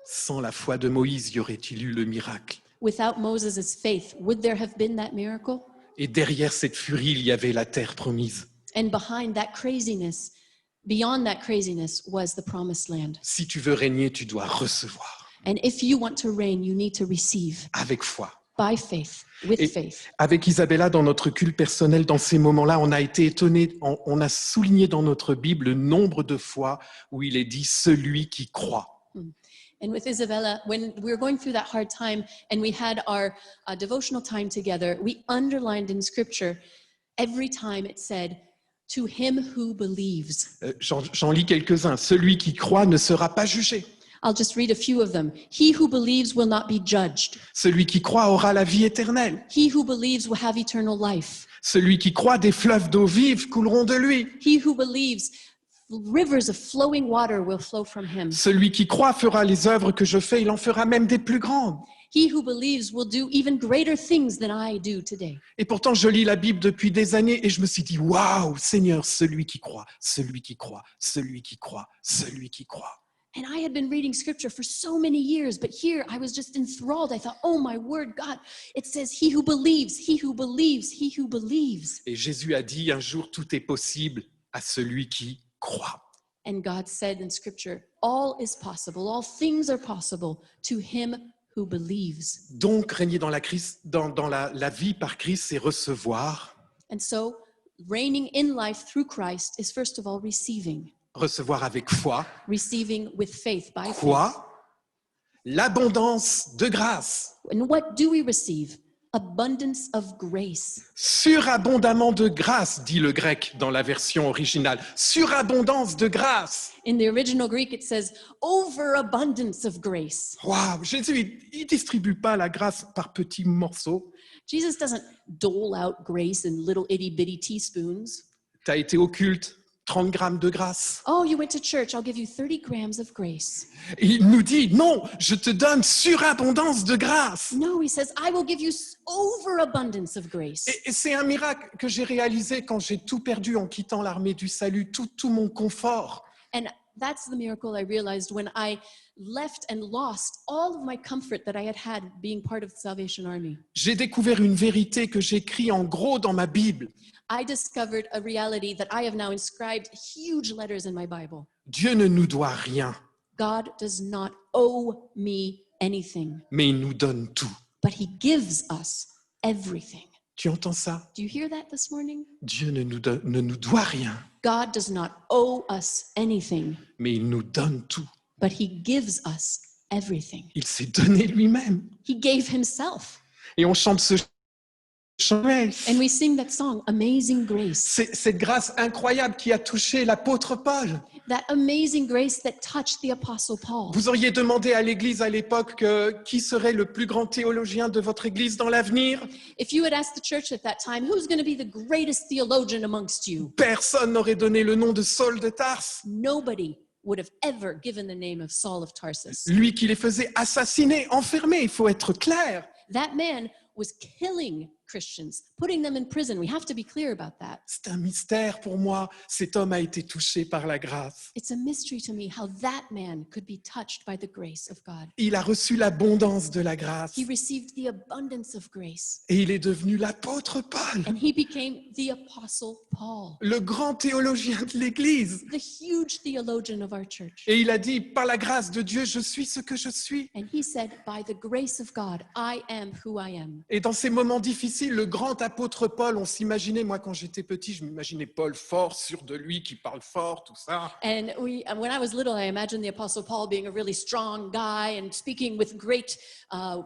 Sans la foi de Moïse, y aurait-il eu le miracle? Without Moses' faith, would there have been that miracle? Et derrière cette furie, il y avait la terre promise. And behind that craziness, beyond that craziness was the promised land. Si tu veux régner, tu dois recevoir And if you want to reign, you need to receive avec foi. by faith, with Et faith. avec Isabella, dans notre culte personnel, dans ces moments-là, on a été étonnés, on a souligné dans notre Bible le nombre de fois où il est dit « celui qui croit ». And with Isabella, when we were going through that hard time and we had our devotional time together, we underlined in scripture every time it said, to him who believes. J'en lis quelques-uns. « Celui qui croit ne sera pas jugé. I'll just read a few of them. He who believes will not be judged. Celui qui croit aura la vie éternelle. He who believes will have eternal life. Celui qui croit, des fleuves d'eau vive couleront de lui. He who believes, rivers of flowing water will flow from him. Celui qui croit fera les œuvres que je fais, il en fera même des plus grandes. » He who believes will do even greater things than I do today. Et pourtant, je lis la Bible depuis des années et je me suis dit « Waouh, Seigneur, celui qui croit, celui qui croit, celui qui croit, celui qui croit. » And I had been reading scripture for so many years, but here I was just enthralled. I thought, oh my word, God, it says, he who believes, he who believes, he who believes. Et Jésus a dit un jour, tout est possible à celui qui croit. And God said in scripture, all is possible, all things are possible to him who believes. Donc, régner dans la vie par Christ, c'est recevoir. And so, reigning in life through Christ is first of all receiving. Recevoir avec foi. Receiving with faith, by faith. Quoi? L'abondance de grâce. And what do we receive? Abundance of grace. Surabondamment de grâce, dit le grec dans la version originale. Surabondance de grâce. In the original Greek, it says overabundance of grace. Waouh, Jésus, il distribue pas la grâce par petits morceaux. Jesus doesn't dole out grace in little itty bitty teaspoons. Tu as été au culte, 30 grammes de grâce. Oh, you went to church, I'll give you 30 grams of grace. Et il nous dit, non, je te donne surabondance de grâce. No, he says, I will give you overabundance of grace. Et c'est un miracle que j'ai réalisé quand j'ai tout perdu en quittant l'armée du salut, tout mon confort. And that's the miracle I realized when I left and lost all of my comfort that I had being part of the Salvation Army. J'ai découvert une vérité que j'écris en gros dans ma Bible. I discovered a reality that I have now inscribed huge letters in my Bible. Dieu ne nous doit rien, God does not owe me anything, mais il nous donne tout. but he gives us everything. Tu entends ça? Do you hear that this morning? Dieu ne nous doit rien, God does not owe us anything, mais il nous donne tout. but he gives us everything. Il s'est donné lui-même. He gave himself. Et on chante ce Grace. And we sing that song, Amazing Grace. C'est cette grâce incroyable qui a touché l'apôtre Paul. That amazing grace that touched the Apostle Paul. Vous auriez demandé à l'Église à l'époque qui serait le plus grand théologien de votre Église dans l'avenir. If you had asked the church at that time, who's going to be the greatest theologian amongst you? Personne n'aurait donné le nom de Saul de Tarse. Nobody would have ever given the name of Saul of Tarsus. Lui qui les faisait assassiner, enfermer, il faut être clair. That man was killing Christians, putting them in prison. We have to be clear about that. C'est un mystère pour moi. Cet homme a été touché par la grâce. It's a mystery to me how that man could be touched by the grace of God. Il a reçu l'abondance de la grâce. He received the abundance of grace, Et il est devenu l'apôtre Paul, and he became the Apostle Paul, le grand théologien de l'Église. the huge theologian of our church. Et il a dit, par la grâce de Dieu, je suis ce que je suis. And he said, by the grace of God, I am who I am. Et dans ces moments difficiles, le grand apôtre Paul, on s'imaginait, moi quand j'étais petit, je m'imaginais Paul fort, sûr de lui, qui parle fort, tout ça. And when I was little, I imagined the Apostle Paul being a really strong guy and speaking with great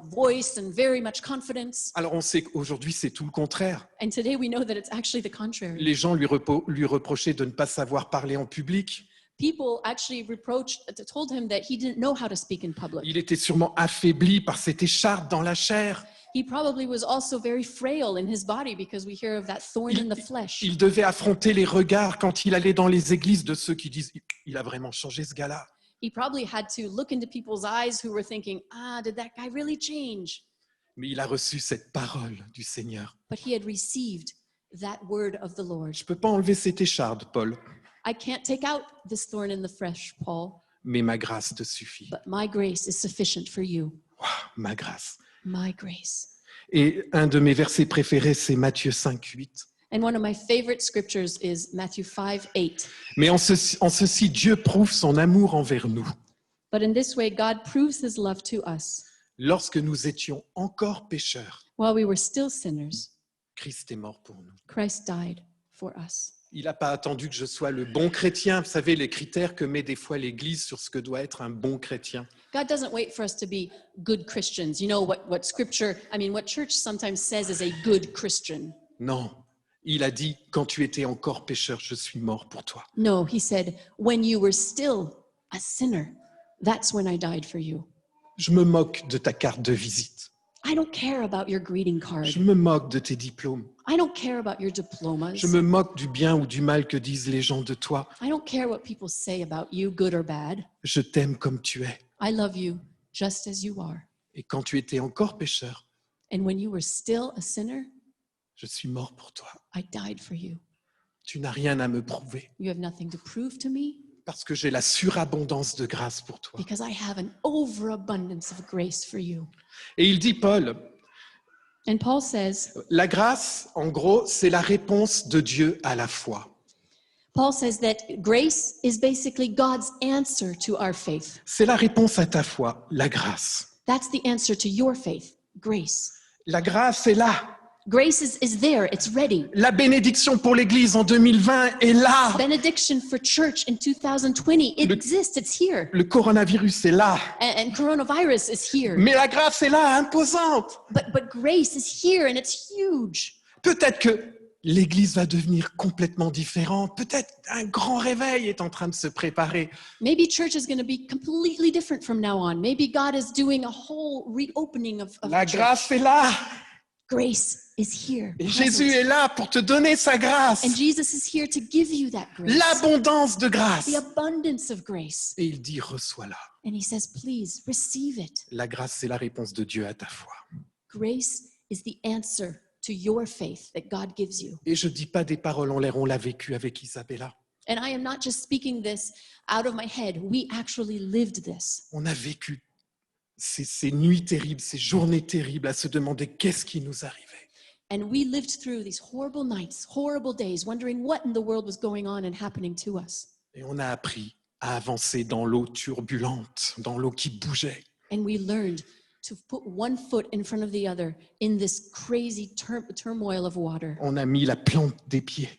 voice and very much confidence. Alors on sait qu'aujourd'hui, c'est tout le contraire. And today we know that it's actually the contrary. Les gens lui reprochaient de ne pas savoir parler en public. People actually told him that he didn't know how to speak in public. Il était sûrement affaibli par cette écharpe dans la chair. He probably was also very frail in his body because we hear of that thorn in the flesh. Il devait affronter les regards quand il allait dans les églises de ceux qui disent « il a vraiment changé ce gars-là ». He probably had to look into people's eyes who were thinking, did that guy really change? Mais il a reçu cette parole du Seigneur. But he had received that word of the Lord. Je ne peux pas enlever cette écharpe, Paul, I can't take out this thorn in the flesh, Paul, mais ma grâce te suffit. but my grace is sufficient for you. Waouh, ma grâce. My grace. Et un de mes versets préférés, c'est Matthieu 5, 8. And one of my favorite scriptures is Matthew 5:8. Mais en ceci, Dieu prouve son amour envers nous. But in this way, God proves his love to us. Lorsque nous étions encore pécheurs, While we were still sinners, Christ est mort pour nous. Christ died for us. Il n'a pas attendu que je sois le bon chrétien. Vous savez, les critères que met des fois l'Église sur ce que doit être un bon chrétien. God doesn't wait for us to be good Christians. You know what church sometimes says is a good Christian. Non, il a dit, quand tu étais encore pécheur, je suis mort pour toi. No, he said, when you were still a sinner, that's when I died for you. Je me moque de ta carte de visite. I don't care about your greeting card. Je me moque de tes diplômes. I don't care about your diplomas. Je me moque du bien ou du mal que disent les gens de toi. I don't care what people say about you, good or bad. Je t'aime comme tu es. I love you just as you are. Et quand tu étais encore pécheur, And when you were still a sinner, je suis mort pour toi. I died for you. Tu n'as rien à me prouver You have nothing to prove to me parce que j'ai la surabondance de grâce pour toi. because I have an overabundance of grace for you. Et il dit, Paul, And Paul says, la grâce, en gros, c'est la réponse de Dieu à la foi. Paul says that grace is basically God's answer to our faith. C'est la réponse à ta foi, la grâce. That's the answer to your faith, grace. La grâce est là. Grace is there, it's ready. La bénédiction pour l'Église en 2020 est là. Benediction for church in 2020, it exists, it's here. Le coronavirus est là. And coronavirus is here. Mais la grâce est là, imposante. But grace is here and it's huge. Peut-être que l'Église va devenir complètement différente. Peut-être un grand réveil est en train de se préparer. Maybe church is going to be completely different from now on. Maybe God is doing a whole reopening of La church. grâce est là. Grace is here. Et present. Jésus est là pour te donner sa grâce. And Jesus is here to give you that grace. L'abondance de grâce. The abundance of grace. Et il dit, reçois-la. And he says, please receive it. La grâce, c'est la réponse de Dieu à ta foi. Grace is the answer to your faith that God gives you. Et je ne dis pas des paroles en l'air, on l'a vécu avec Isabella. And I am not just speaking this out of my head. We actually lived this. On a vécu ces nuits terribles, ces journées terribles à se demander qu'est-ce qui nous arrivait. And we lived through these horrible nights, horrible days, wondering what in the world was going on and happening to us. Et on a appris à avancer dans l'eau turbulente, dans l'eau qui bougeait. And we learned to put one foot in front of the other in this crazy turmoil of water. On a mis la plante des pieds.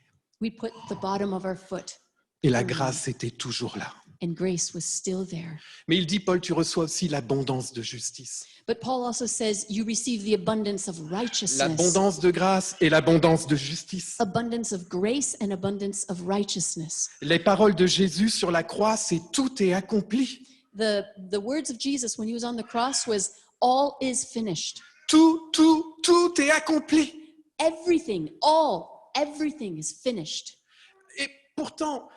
We put the bottom of our foot, Et la grâce était toujours là. and grace was still there. Mais il dit, Paul, tu reçois aussi l'abondance de justice. But Paul also says you receive the abundance of righteousness, L'abondance de grâce et l'abondance de justice. abundance of grace and abundance of righteousness. Les paroles de Jésus sur la croix, c'est tout est accompli. The words of Jesus when he was on the cross was, all is finished. Tout est accompli. Everything is finished. Et pourtant,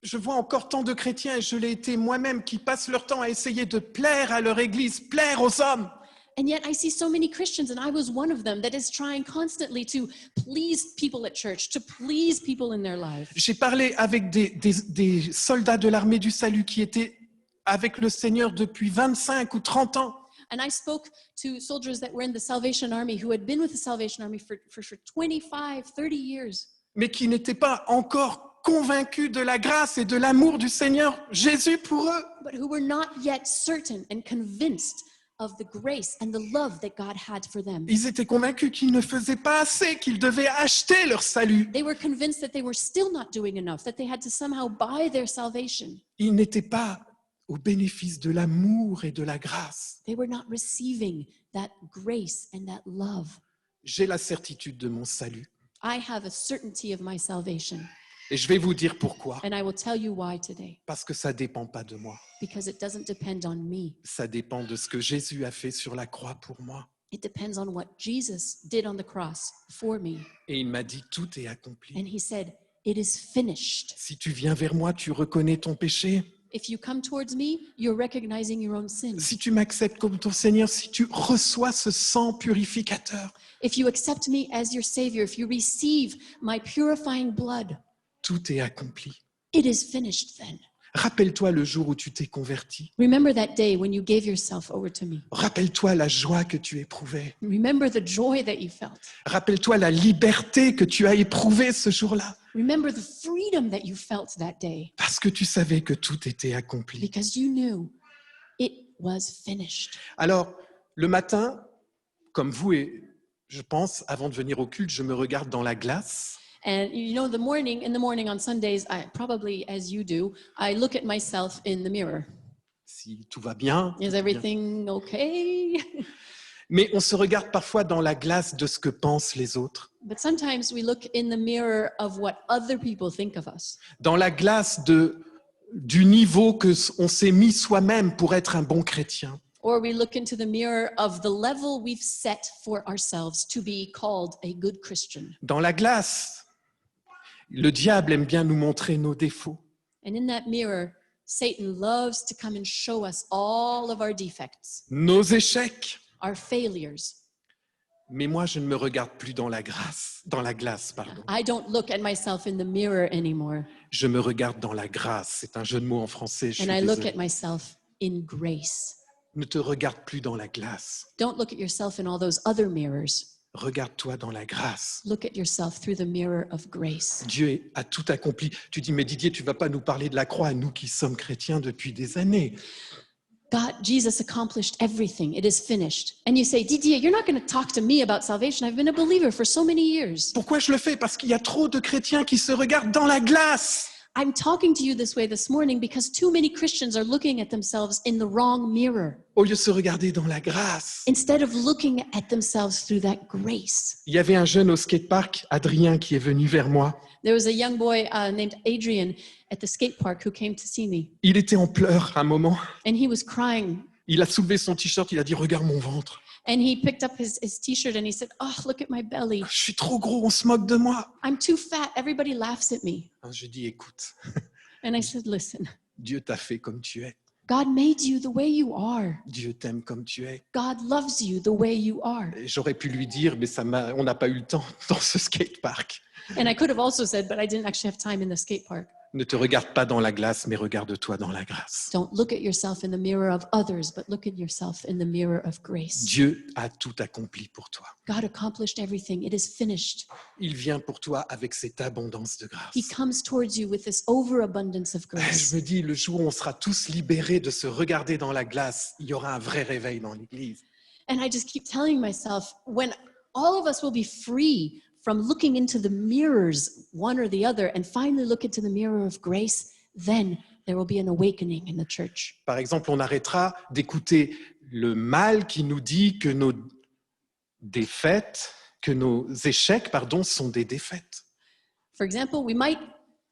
je vois encore tant de chrétiens, et je l'ai été moi-même, qui passent leur temps à essayer de plaire à leur église, plaire aux hommes. And yet I see so many Christians, and I was one of them, that is trying constantly to please people at church, to please people in their lives. J'ai parlé avec des soldats de l'armée du salut qui étaient avec le Seigneur depuis 25 ou 30 ans. And I spoke to soldiers that were in the Salvation Army who had been with the Salvation Army for 25, 30 years. Mais qui n'étaient pas encore convaincus de la grâce et de l'amour du Seigneur Jésus pour eux. But who were not yet certain and convinced of the grace and the love that God had for them. Ils étaient convaincus qu'ils ne faisaient pas assez, qu'ils devaient acheter leur salut. They were convinced that they were still not doing enough, that they had to somehow buy their salvation. Ils n'étaient pas au bénéfice de l'amour et de la grâce. They were not receiving that grace and that love. J'ai la certitude de mon salut. I have a certainty of my salvation, Et je vais vous dire pourquoi. and I will tell you why today. Parce que ça ne dépend pas de moi. Because it doesn't depend on me. Ça dépend de ce que Jésus a fait sur la croix pour moi. It depends on what Jesus did on the cross for me. Et il m'a dit, tout est accompli. And he said, it is finished. Si tu viens vers moi, tu reconnais ton péché. If you come towards me, you're recognizing your own sin. Si tu m'acceptes comme ton Seigneur, si tu reçois ce sang purificateur, If you accept me as your Savior, if you receive my purifying blood, tout est accompli. it is finished then. Rappelle-toi le jour où tu t'es converti. Remember that day when you gave yourself over to me. Rappelle-toi la joie que tu éprouvais. Remember the joy that you felt. Rappelle-toi la liberté que tu as éprouvée ce jour-là. Remember the freedom that you felt that day, Parce que tu savais que tout était accompli. because you knew it was finished. Alors, le matin, comme vous et je pense, avant de venir au culte, je me regarde dans la glace. And you know, in the morning on Sundays, probably as you do, I look at myself in the mirror. Si tout va bien. Is everything okay? Mais on se regarde parfois dans la glace de ce que pensent les autres. But sometimes we look in the mirror of what other people think of us. Dans la glace du niveau que on s'est mis soi-même pour être un bon chrétien. Or we look into the mirror of the level we've set for ourselves to be called a good Christian. Dans la glace, le diable aime bien nous montrer nos défauts. And in that mirror, Satan loves to come and show us all of our defects, Nos échecs. our failures. Mais moi, je ne me regarde plus dans la glace, pardon. I don't look at myself in the mirror anymore, Je me regarde dans la grâce. C'est un jeu de mots en français. Je suis and I look désolé. at myself in grace. Ne te regarde plus dans la glace. Don't look at yourself in all those other mirrors. Regarde-toi dans la grâce. Look at yourself through the mirror of grace. Dieu a tout accompli. Tu dis, mais Didier, tu ne vas pas nous parler de la croix, nous qui sommes chrétiens depuis des années. Jesus accomplished everything. It is finished. And you say, Didier, you're not going to talk to me about salvation. I've been a believer for so many years. Pourquoi je le fais? Parce qu'il y a trop de chrétiens qui se regardent dans la glace. I'm talking to you this way this morning because too many Christians are looking at themselves in the wrong mirror Au lieu de se regarder dans la grâce. instead of looking at themselves through that grace. Il y avait un jeune au skatepark, Adrien, qui est venu vers moi. There was a young boy named Adrian at the skate park who came to see me, Il était en pleurs à un moment. and he was crying. Il a soulevé son t-shirt, il a dit, regarde mon ventre. And he picked up his t-shirt and he said, oh, look at my belly. Je suis trop gros, on se moque de moi. I'm too fat. Everybody laughs at me. Je dis, écoute, And I said, listen, Dieu t'a fait comme tu es. God made you the way you are. Dieu t'aime comme tu es. God loves you the way you are. Et j'aurais pu lui dire, mais on n'a pas eu le temps dans ce skatepark. And I could have also said, but I didn't actually have time in the skate park. Ne te regarde pas dans la glace, mais regarde-toi dans la grâce. Don't look at yourself in the mirror of others, but look at yourself in the mirror of grace. Dieu a tout accompli pour toi. God accomplished everything. It is finished. Il vient pour toi avec cette abondance de grâce. He comes towards you with this overabundance of Je grace. me dis, le jour où on sera tous libérés de se regarder dans la glace, il y aura un vrai réveil dans l'Église. And I just keep telling myself, when all of us will be free from looking into the mirrors, one or the other, and finally look into the mirror of grace, then there will be an awakening in the church. Par exemple, on arrêtera d'écouter le mal qui nous dit que nos défaites, que nos échecs, sont des défaites. For example, we might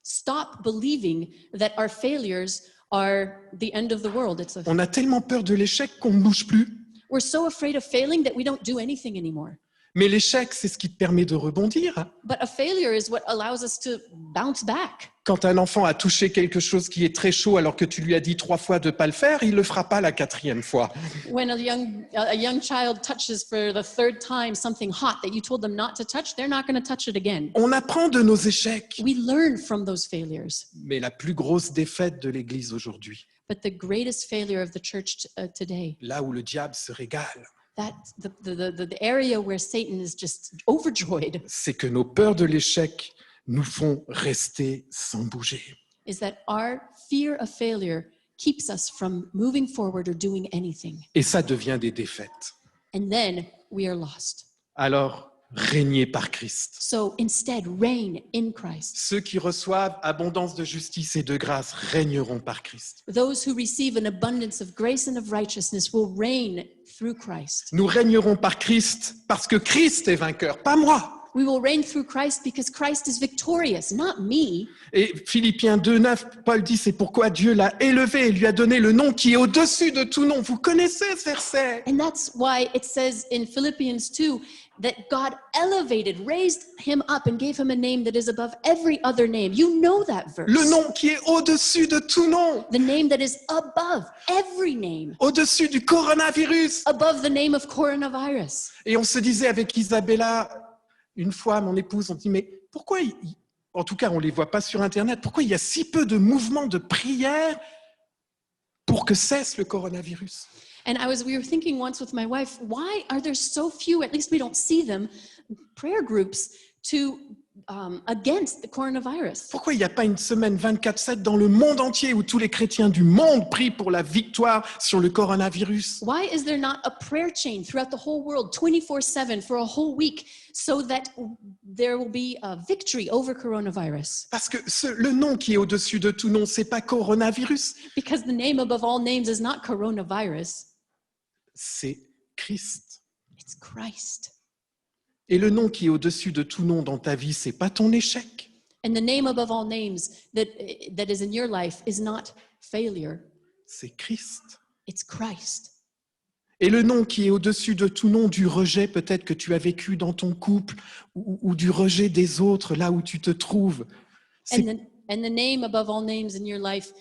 stop believing that our failures are the end of the world. On a tellement peur de l'échec qu'on ne bouge plus. We're so afraid of failing that we don't do anything anymore. Mais l'échec, c'est ce qui te permet de rebondir. But a failure is what allows us to bounce back. Quand un enfant a touché quelque chose qui est très chaud alors que tu lui as dit 3 fois de ne pas le faire, il ne le fera pas la 4e fois. When a young child touches for the 3rd time something hot that you told them not to touch, they're not going to touch it again. On apprend de nos échecs. We learn from those failures. Mais la plus grosse défaite de l'Église aujourd'hui, But the greatest failure of the church today, là où le diable se régale, the area where Satan is just overjoyed, c'est que nos peurs de l'échec nous font rester sans bouger. is that our fear of failure keeps us from moving forward or doing anything. Et ça devient des défaites. And then we are lost. Alors, régnez par Christ. So instead, reign in Christ. Ceux qui reçoivent abondance de justice et de grâce régneront par Christ. Those who receive an abundance of grace and of righteousness will reign through Christ. Nous régnerons par Christ parce que Christ est vainqueur, pas moi. We will reign through Christ because Christ is victorious, not me. Et Philippiens 2:9, Paul dit, c'est pourquoi Dieu l'a élevé et lui a donné le nom qui est au-dessus de tout nom. Vous connaissez ce verset. And that's why it says in Philippians 2 that God elevated, raised him up and gave him a name that is above every other name. You know that verse. Le nom qui est au-dessus de tout nom, The name that is above every name, au-dessus du coronavirus. above the name of coronavirus. Et on se disait avec Isabella, une fois, mon épouse, on dit, mais pourquoi, en tout cas, on ne les voit pas sur Internet, pourquoi il y a si peu de mouvements de prière pour que cesse le coronavirus? And we were thinking once with my wife, why are there so few, at least we don't see them, prayer groups to against the coronavirus? Pourquoi il n'y a pas une semaine 24/7 dans le monde entier où tous les chrétiens du monde prient pour la victoire sur le coronavirus? Why is there not a prayer chain throughout the whole world 24/7 for a whole week so that there will be a victory over coronavirus? Parce que le nom qui est au-dessus de tout nom, c'est pas coronavirus, Because the name above all names is not coronavirus, c'est Christ. it's Christ. Et le nom qui est au-dessus de tout nom dans ta vie, c'est pas ton échec, And the name above all names that is in your life is not failure, c'est Christ. it's Christ. Et le nom qui est au-dessus de tout nom du rejet peut-être que tu as vécu dans ton couple ou du rejet des autres là où tu te trouves, c'est And the name above all names in your life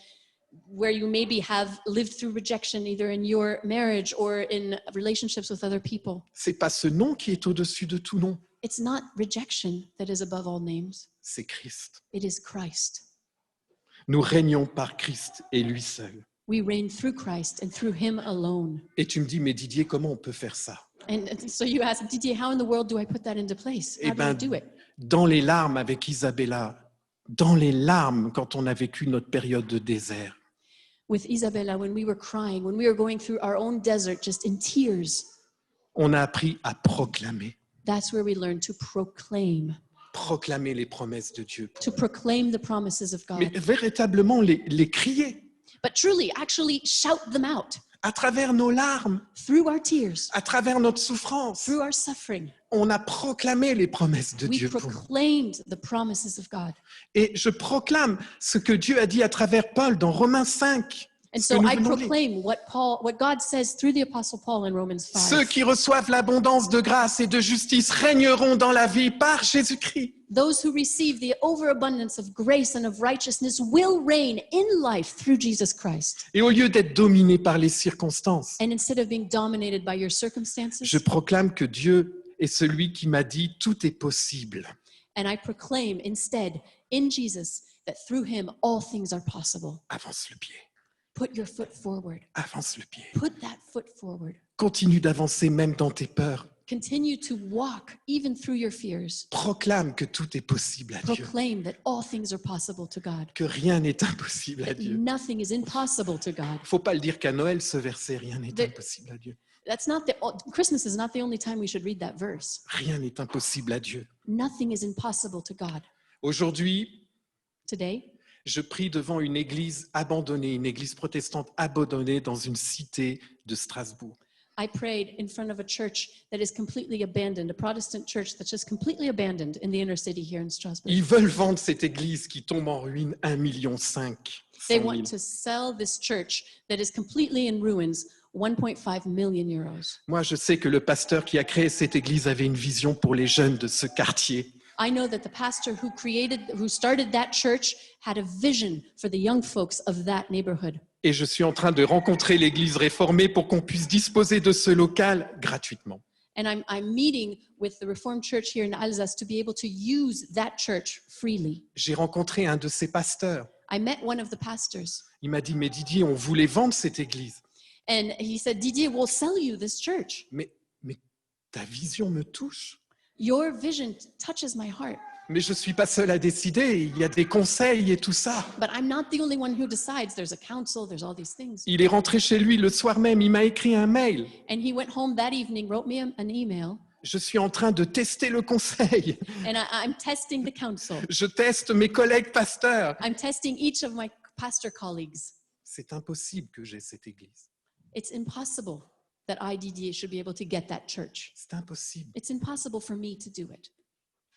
where you maybe have lived through rejection either in your marriage or in relationships with other people. c'est pas ce nom qui est au-dessus de tout nom, It's not rejection that is above all names. c'est Christ. It is Christ. Nous régnons par Christ et lui seul. We reign through Christ and through him alone. Et tu me dis, mais Didier, comment on peut faire ça? And so you ask, Didier, how in the world do I put that into place? Eh How do I ben, do it? dans les larmes avec Isabella, dans les larmes quand on a vécu notre période de désert, With Isabella, when we were crying, when we were going through our own desert, just in tears, on a appris à proclamer that's where we learned to proclaim les promesses de Dieu. to proclaim the promises of Mais God. véritablement les crier But truly, actually shout them out à travers nos larmes, through our tears, à travers notre souffrance. through our suffering. On a proclamé les promesses de We Dieu pour nous. proclaimed the promises of God. Et je proclame ce que Dieu a dit à travers Paul dans Romains 5. And ce que so nous I venons de lire. proclaim what God says through the Apostle Paul in Romans Ceux 5. qui reçoivent l'abondance de grâce et de justice régneront dans la vie par Jésus-Christ. Those who receive the overabundance of grace and of righteousness will reign in life through Jesus Christ. Et au lieu d'être dominés par les circonstances, And instead of being dominated by your circumstances, je proclame que Dieu est celui qui m'a dit tout est possible. and I proclaim instead in Jesus that through him all things are possible. Avance le pied, Put your foot forward. avance le pied. Put that foot forward. Continue d'avancer même dans tes peurs. Continue to walk even through your fears. Proclame que tout est possible à Dieu, Proclaim that all things are possible to God. que rien n'est impossible à Dieu. Nothing is impossible to God. Il ne faut pas le dire qu'à Noël, ce verset, rien n'est The- impossible à Dieu. Christmas is not the only time we should read that verse. Rien n'est impossible à Dieu. Nothing is impossible to God. Aujourd'hui, Today, Je prie devant une église abandonnée, une église protestante abandonnée dans une cité de Strasbourg. I prayed in front of a church that is completely abandoned, a Protestant church that's just completely abandoned in the inner city here in Strasbourg. Ils veulent vendre cette église qui tombe en ruine 1,5 million. They want to sell this church that is completely in ruins, 1.5 million euros. Moi, je sais que le pasteur qui a créé cette église avait une vision pour les jeunes de ce quartier. I know that the pastor who started that church had a vision for the young folks of that neighborhood. Et je suis en train de rencontrer l'église réformée pour qu'on puisse disposer de ce local gratuitement. And I'm meeting with the Reformed Church here in Alsace to be able to use that church freely. J'ai rencontré un de ses pasteurs. I met one of the pastors, Il m'a dit, mais Didier, on voulait vendre cette église. and he said, Didier, we'll sell you this church. Mais ta vision me touche. Your vision touches my heart. Mais je ne suis pas seul à décider. Il y a des conseils et tout ça. But I'm not the only one who decides. There's a council, there's all these things. Il est rentré chez lui le soir même. Il m'a écrit un mail. And he went home that evening, wrote me an email, Je suis en train de tester le conseil. and I'm testing the council. Je teste mes collègues pasteurs. I'm testing each of my pastor colleagues. C'est impossible que j'aie cette église. It's impossible that I, Didier, should be able to get that church. C'est impossible. It's impossible for me to do it.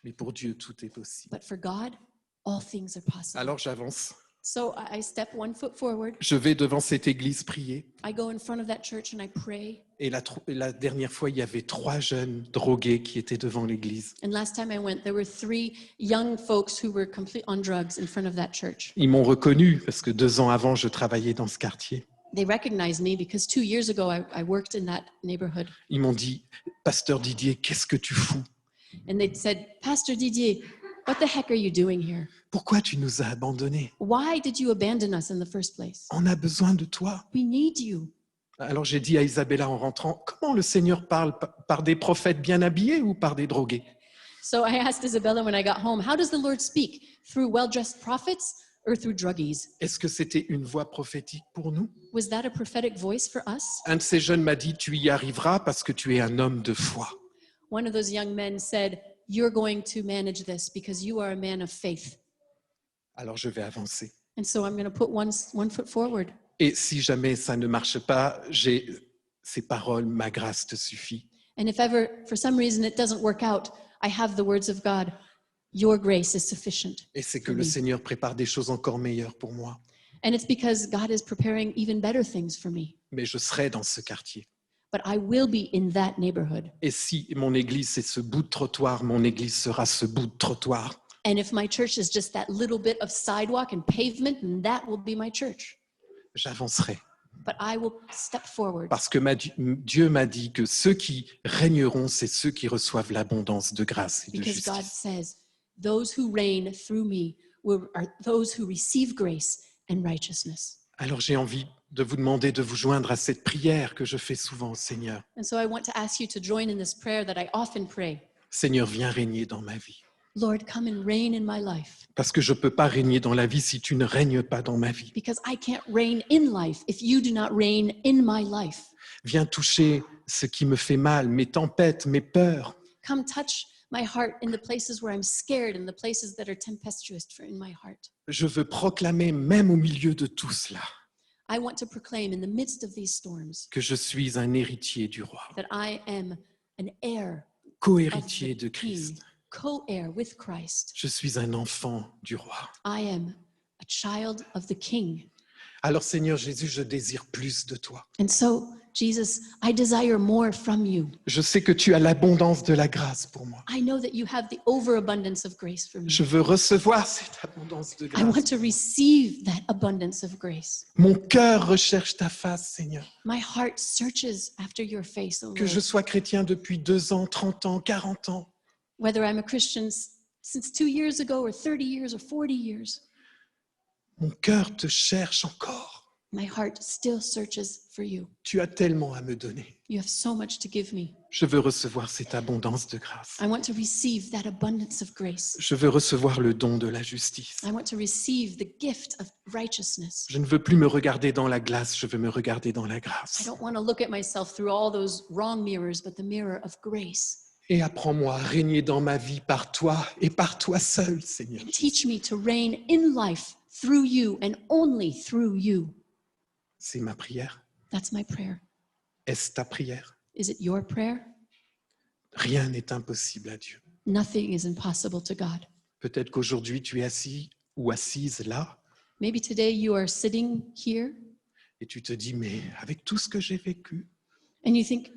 Mais pour Dieu, tout est possible. But for God, all things are possible. Alors j'avance. So I step one foot forward. Je vais devant cette église prier. I go in front of that church and I pray. Et la dernière fois, il y avait 3 jeunes drogués qui étaient devant l'église. And last time I went, there were 3 young folks who were complete on drugs in front of that church. Ils m'ont reconnu parce que 2 ans avant, je travaillais dans ce quartier. They recognized me because 2 years ago I worked in that neighborhood. Ils m'ont dit, Pasteur Didier, qu'est-ce que tu fous? And they said, Pastor Didier, what the heck are you doing here? Pourquoi tu nous as abandonnés? Why did you abandon us in the first place? On a besoin de toi. We need you. Alors j'ai dit à Isabella en rentrant, comment le Seigneur parle? Par des prophètes bien habillés ou par des drogués? So I asked Isabella when I got home, how does the Lord speak? Through well-dressed prophets or through druggies? Est-ce que c'était une voix prophétique pour nous? Was that a prophetic voice for us? Un de ces jeunes m'a dit, tu y arriveras parce que tu es un homme de foi. One of those young men said, you're going to manage this because you are a man of faith. Alors je vais avancer. And so I'm going to put one foot forward. Et si jamais ça ne marche pas, j'ai ces paroles, ma grâce te suffit. And if ever, for some reason, it doesn't work out, I have the words of God. Your grace is sufficient. Et c'est que le Seigneur prépare des choses encore meilleures pour moi. And it's because God is preparing even better things for me. Mais je serai dans ce quartier. But I will be in that neighborhood. Et si mon église c'est ce bout de trottoir, mon église sera ce bout de trottoir. And if my church is just that little bit of sidewalk and pavement, then that will be my church. J'avancerai. But I will step forward. Parce que Dieu m'a dit que ceux qui régneront, c'est ceux qui reçoivent l'abondance de grâce et de Because God justice. says, those who reign through me are those who receive grace and righteousness. Alors j'ai envie de vous demander de vous joindre à cette prière que je fais souvent au Seigneur. And so I want to ask you to join in this prayer that I often pray. Seigneur, viens régner dans ma vie. Lord, come and reign in my life. Parce que je ne peux pas régner dans la vie si tu ne règnes pas dans ma vie. Because I can't reign in life if you do not reign in my life. Viens toucher ce qui me fait mal, mes tempêtes, mes peurs. Come touch my heart in the places where I'm scared and the places that are tempestuous in my heart. Je veux proclamer, même au milieu de tout cela, I want to proclaim in the midst of these storms que je suis un héritier du roi, that I am an heir of co-héritier the de King, Christ. co-heir with Christ. Je suis un enfant du roi. I am a child of the King. Alors Seigneur Jésus, je désire plus de toi. And so, Jesus, I desire more from you. Je sais que tu as l'abondance de la grâce pour moi. I know that you have the overabundance of grace for me. Je veux recevoir cette abondance de I grâce. want to receive that abundance of grace. Mon cœur recherche ta face, Seigneur. My heart searches after your face, O Que je Lord. sois chrétien depuis 2 ans, 30 ans, 40 ans. Whether I'm a Christian since 2 years ago or 30 years or 40 years, Mon cœur te cherche encore. my heart still searches for you. Tu as tellement à me donner. You have so much to give me. Je veux recevoir cette abondance de grâce. I want to receive that abundance of grace. Je veux recevoir le don de la justice. I want to receive the gift of righteousness. Je ne veux plus me regarder dans la glace, je veux me regarder dans la I grâce. don't want to look at myself through all those wrong mirrors, but the mirror of grace. Et apprends-moi à régner dans ma vie par toi et par toi seul, Seigneur. And teach me to reign in life through you and only through you. C'est ma prière. That's my prayer. Est-ce ta prière? Is it your prayer? Rien n'est impossible à Dieu. Nothing is impossible to God. Peut-être qu'aujourd'hui tu es assis ou assise là Maybe today you are sitting here et tu te dis, mais avec tout ce que j'ai vécu, and you think,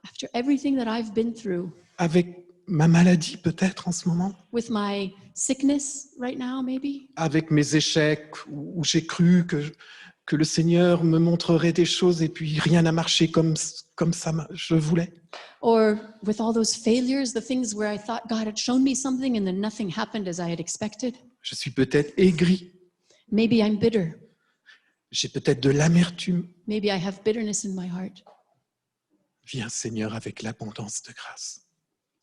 after everything that I've been through, avec ma maladie peut-être en ce moment, with my sickness right now, maybe, avec mes échecs où j'ai cru que le Seigneur me montrerait des choses et puis rien n'a marché comme ça je voulais. or with all those failures, the things where I thought God had shown me something and then nothing happened as I had expected. Je suis peut-être aigri, Maybe I'm bitter. j'ai peut-être de l'amertume. Maybe I have bitterness in my heart. Viens Seigneur avec l'abondance de grâce.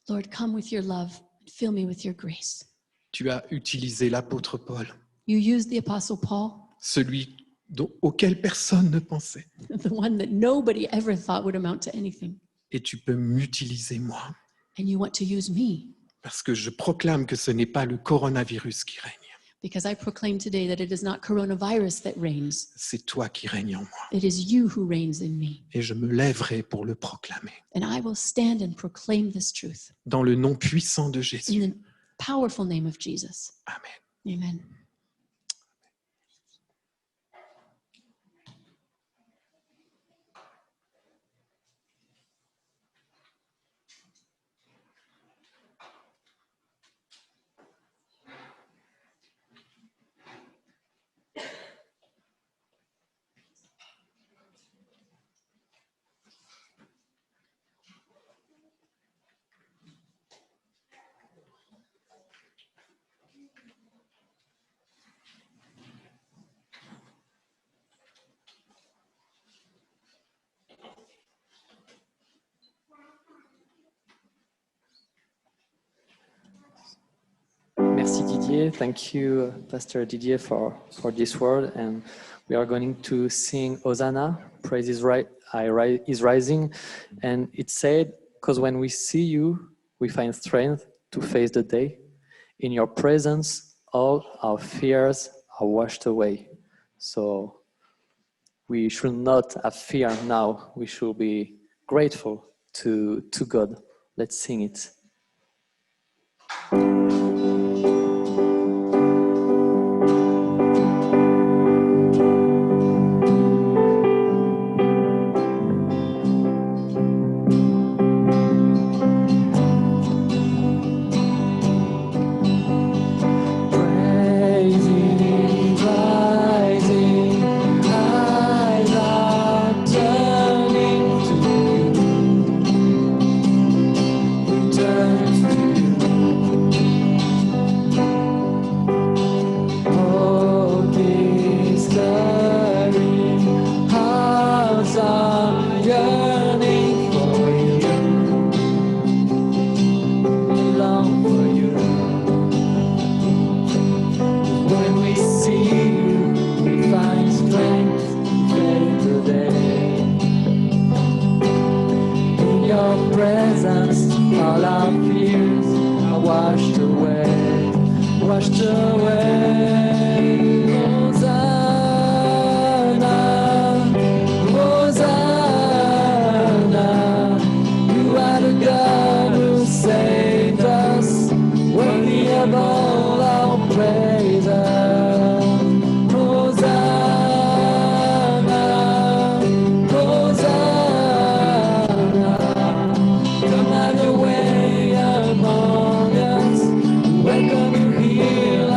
Lord, come with your love and fill me with your grace. Tu as utilisé l'apôtre Paul, You used the Apostle Paul, celui auquel personne ne pensait. the one that nobody ever thought would amount to anything. Et tu peux m'utiliser moi, And you want to use me parce que je proclame que ce n'est pas le coronavirus qui règne, because I proclaim today that it is not coronavirus that reigns. c'est toi qui règnes en moi. It is you who reigns in me. Et je me lèverai pour le proclamer. And I will stand and proclaim this truth Dans le nom puissant de in Jésus. the powerful name of Jesus. Amen. Amen. Merci Didier. Thank you, Pastor Didier, for this word. And we are going to sing Hosanna, Praise is Rising. And it said, because when we see you, we find strength to face the day. In your presence, all our fears are washed away. So we should not have fear now. We should be grateful to God. Let's sing it. Welcome to heal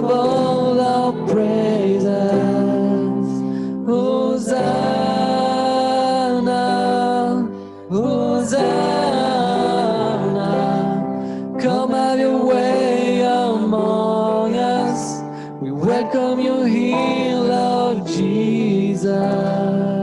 of all our praises. Hosanna, Hosanna, come have your way among us. We welcome you here, Lord Jesus.